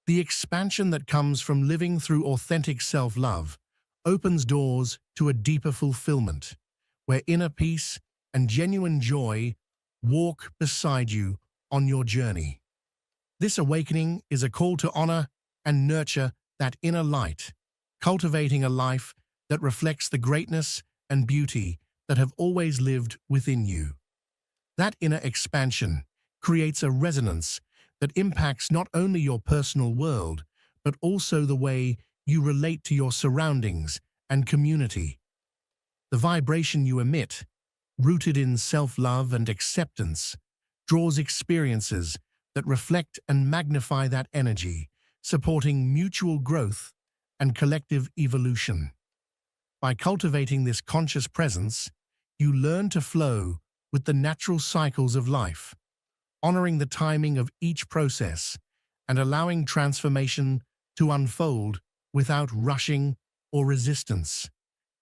The expansion that comes from living through authentic self-love opens doors to a deeper fulfillment, where inner peace and genuine joy walk beside you on your journey. This awakening is a call to honor and nurture that inner light, cultivating a life that reflects the greatness and beauty that have always lived within you. That inner expansion creates a resonance that impacts not only your personal world, but also the way you relate to your surroundings and community. The vibration you emit, rooted in self-love and acceptance, draws experiences that reflect and magnify that energy, supporting mutual growth and collective evolution. By cultivating this conscious presence, you learn to flow with the natural cycles of life, honoring the timing of each process and allowing transformation to unfold without rushing or resistance.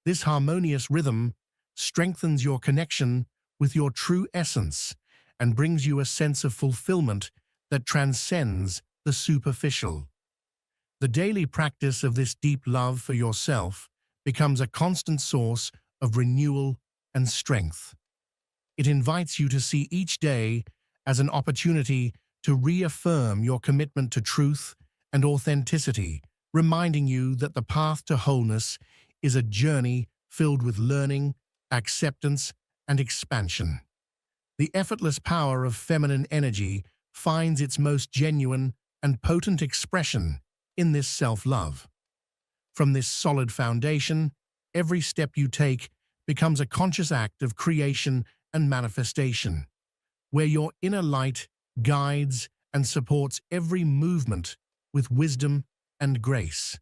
This harmonious rhythm strengthens your connection with your true essence and brings you a sense of fulfillment that transcends the superficial. The daily practice of this deep love for yourself becomes a constant source of renewal and strength. It invites you to see each day as an opportunity to reaffirm your commitment to truth and authenticity, reminding you that the path to wholeness is a journey filled with learning, acceptance, and expansion. The effortless power of feminine energy finds its most genuine and potent expression in this self-love. From this solid foundation, every step you take becomes a conscious act of creation and manifestation, where your inner light guides and supports every movement with wisdom and grace.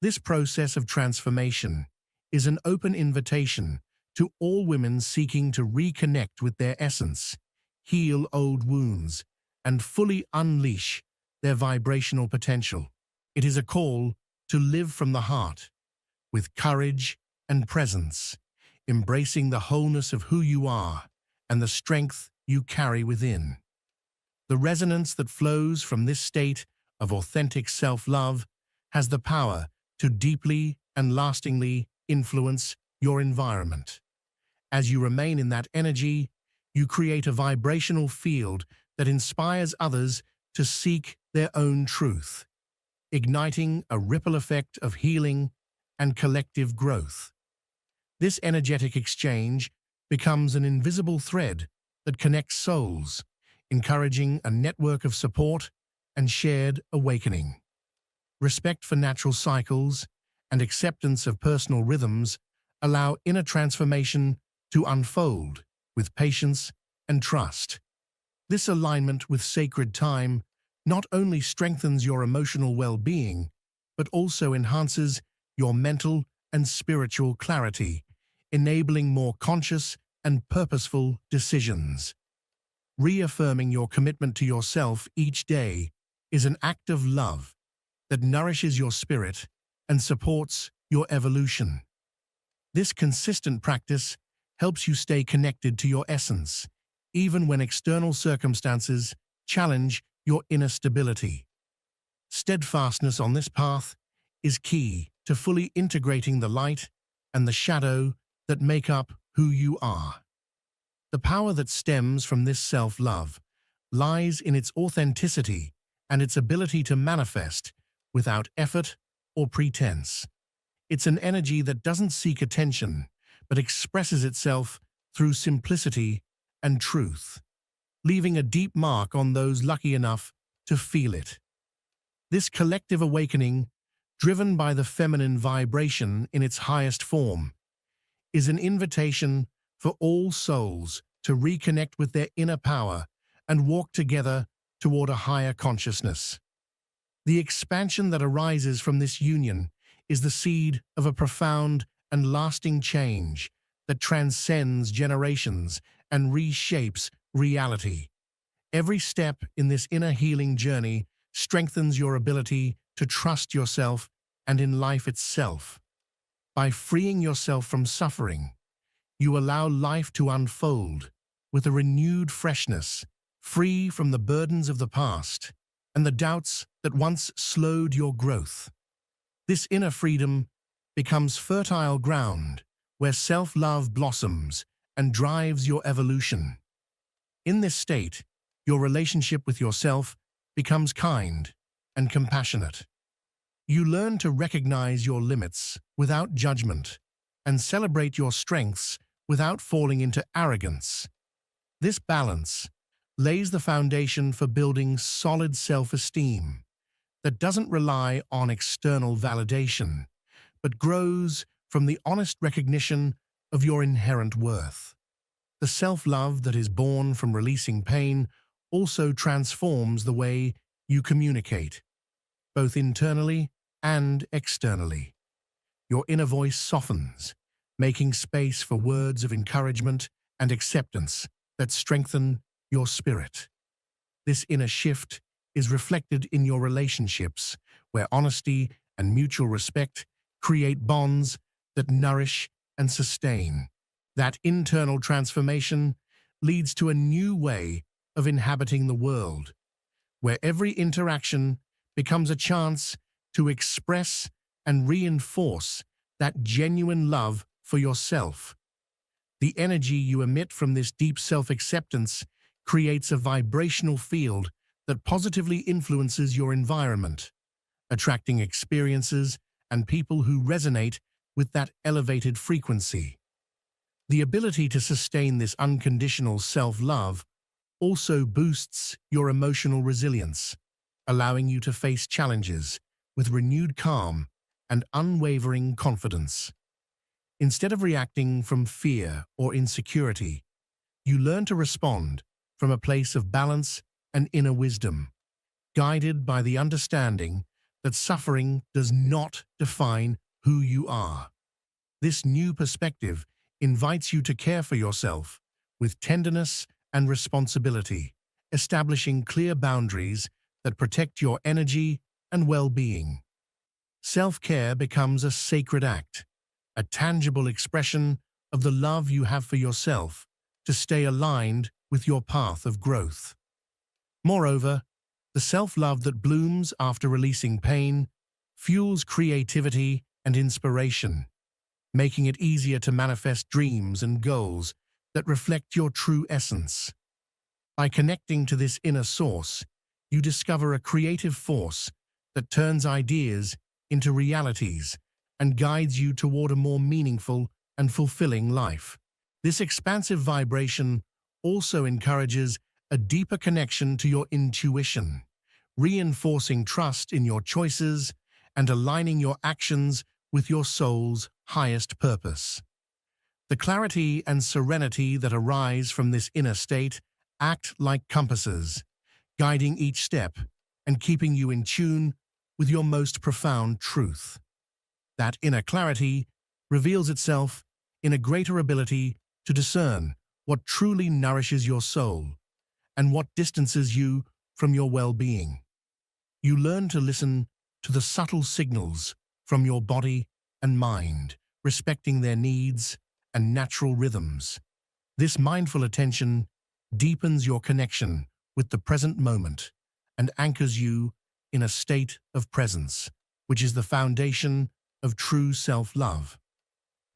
This process of transformation is an open invitation to all women seeking to reconnect with their essence, heal old wounds, and fully unleash their vibrational potential. It is a call to live from the heart, with courage and presence, embracing the wholeness of who you are and the strength you carry within. The resonance that flows from this state of authentic self-love has the power to deeply and lastingly influence your environment. As you remain in that energy, you create a vibrational field that inspires others to seek their own truth, igniting a ripple effect of healing and collective growth. This energetic exchange becomes an invisible thread that connects souls, encouraging a network of support and shared awakening. Respect for natural cycles and acceptance of personal rhythms allow inner transformation to unfold with patience and trust. This alignment with sacred time not only strengthens your emotional well-being, but also enhances your mental and spiritual clarity, enabling more conscious and purposeful decisions. Reaffirming your commitment to yourself each day is an act of love that nourishes your spirit and supports your evolution. This consistent practice helps you stay connected to your essence, even when external circumstances challenge your inner stability. Steadfastness on this path is key to fully integrating the light and the shadow that make up who you are. The power that stems from this self-love lies in its authenticity and its ability to manifest without effort or pretense. It's an energy that doesn't seek attention, but expresses itself through simplicity and truth, leaving a deep mark on those lucky enough to feel it. This collective awakening, driven by the feminine vibration in its highest form, is an invitation for all souls to reconnect with their inner power and walk together toward a higher consciousness. The expansion that arises from this union is the seed of a profound and lasting change that transcends generations and reshapes reality. Every step in this inner healing journey strengthens your ability to trust yourself and in life itself. By freeing yourself from suffering, you allow life to unfold with a renewed freshness, free from the burdens of the past and the doubts that once slowed your growth. This inner freedom becomes fertile ground where self-love blossoms and drives your evolution. In this state, your relationship with yourself becomes kind and compassionate. You learn to recognize your limits without judgment and celebrate your strengths without falling into arrogance. This balance lays the foundation for building solid self-esteem that doesn't rely on external validation, but grows from the honest recognition of your inherent worth. The self-love that is born from releasing pain also transforms the way you communicate, both internally and externally. Your inner voice softens, making space for words of encouragement and acceptance that strengthen your spirit. This inner shift is reflected in your relationships, where honesty and mutual respect create bonds that nourish and sustain. That internal transformation leads to a new way of inhabiting the world, where every interaction becomes a chance to express and reinforce that genuine love for yourself. The energy you emit from this deep self-acceptance creates a vibrational field that positively influences your environment, attracting experiences and people who resonate with that elevated frequency. The ability to sustain this unconditional self-love also boosts your emotional resilience, allowing you to face challenges with renewed calm and unwavering confidence. Instead of reacting from fear or insecurity, you learn to respond from a place of balance and inner wisdom, guided by the understanding that suffering does not define who you are. This new perspective invites you to care for yourself with tenderness and responsibility, establishing clear boundaries that protect your energy and well-being. Self-care becomes a sacred act, a tangible expression of the love you have for yourself to stay aligned with your path of growth. Moreover, the self-love that blooms after releasing pain fuels creativity and inspiration, making it easier to manifest dreams and goals that reflect your true essence. By connecting to this inner source, you discover a creative force that turns ideas into realities and guides you toward a more meaningful and fulfilling life. This expansive vibration also encourages a deeper connection to your intuition, reinforcing trust in your choices and aligning your actions with your soul's highest purpose. The clarity and serenity that arise from this inner state act like compasses, guiding each step and keeping you in tune with your most profound truth. That inner clarity reveals itself in a greater ability to to discern what truly nourishes your soul and what distances you from your well-being. You learn to listen to the subtle signals from your body and mind, respecting their needs and natural rhythms. This mindful attention deepens your connection with the present moment and anchors you in a state of presence, which is the foundation of true self-love.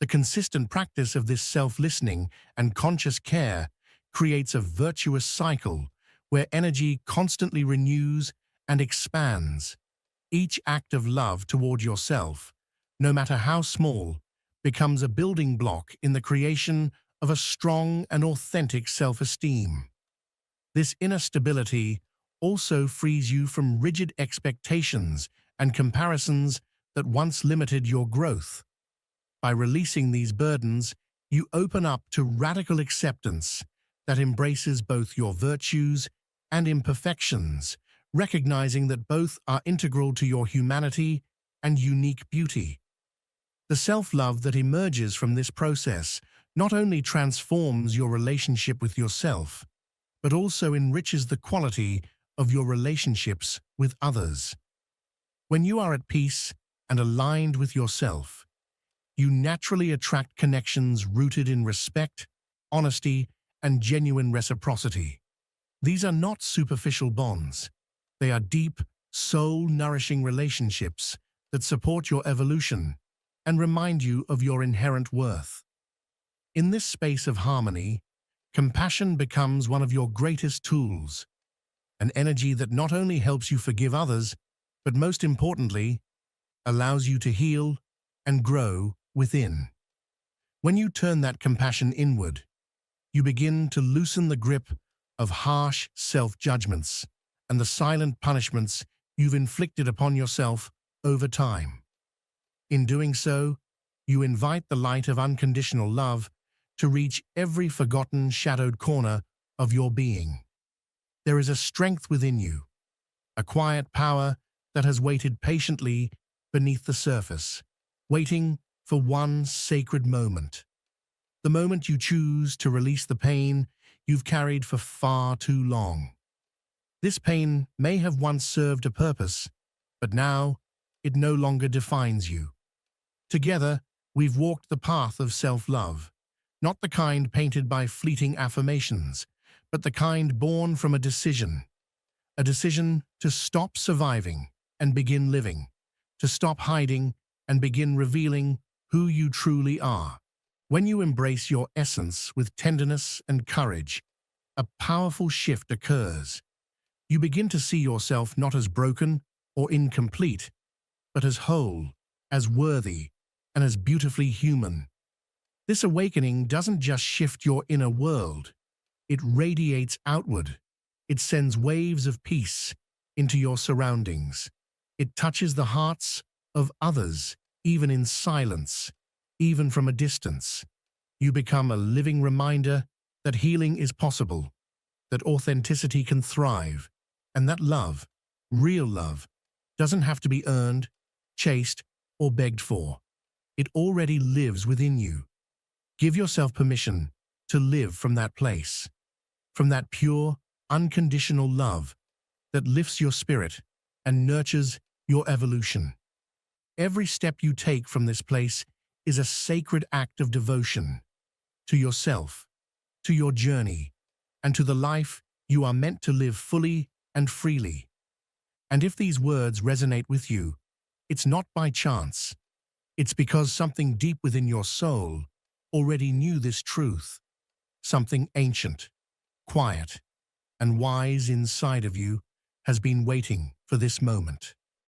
The consistent practice of this self-listening and conscious care creates a virtuous cycle where energy constantly renews and expands. Each act of love toward yourself, no matter how small, becomes a building block in the creation of a strong and authentic self-esteem. This inner stability also frees you from rigid expectations and comparisons that once limited your growth. By releasing these burdens, you open up to radical acceptance that embraces both your virtues and imperfections, recognizing that both are integral to your humanity and unique beauty. The self-love that emerges from this process not only transforms your relationship with yourself, but also enriches the quality of your relationships with others. When you are at peace and aligned with yourself, you naturally attract connections rooted in respect, honesty, and genuine reciprocity. These are not superficial bonds. They are deep, soul-nourishing relationships that support your evolution and remind you of your inherent worth. In this space of harmony, compassion becomes one of your greatest tools, an energy that not only helps you forgive others, but most importantly, allows you to heal and grow within. When you turn that compassion inward, you begin to loosen the grip of harsh self-judgments and the silent punishments you've inflicted upon yourself over time. In doing so, you invite the light of unconditional love to reach every forgotten, shadowed corner of your being. There is a strength within you, a quiet power that has waited patiently beneath the surface, waiting for one sacred moment. The moment you choose to release the pain you've carried for far too long. This pain may have once served a purpose, but now it no longer defines you. Together, we've walked the path of self-love, not the kind painted by fleeting affirmations, but the kind born from a decision to stop surviving and begin living, to stop hiding and begin revealing who you truly are. When you embrace your essence with tenderness and courage, a powerful shift occurs. You begin to see yourself not as broken or incomplete, but as whole, as worthy, and as beautifully human. This awakening doesn't just shift your inner world, it radiates outward. It sends waves of peace into your surroundings. It touches the hearts of others, even in silence, even from a distance. You become a living reminder that healing is possible, that authenticity can thrive, and that love, real love, doesn't have to be earned, chased, or begged for. It already lives within you. Give yourself permission to live from that place, from that pure, unconditional love that lifts your spirit and nurtures your evolution. Every step you take from this place is a sacred act of devotion to yourself, to your journey, and to the life you are meant to live fully and freely. And if these words resonate with you, it's not by chance. It's because something deep within your soul already knew this truth. Something ancient, quiet, and wise inside of you has been waiting for this moment.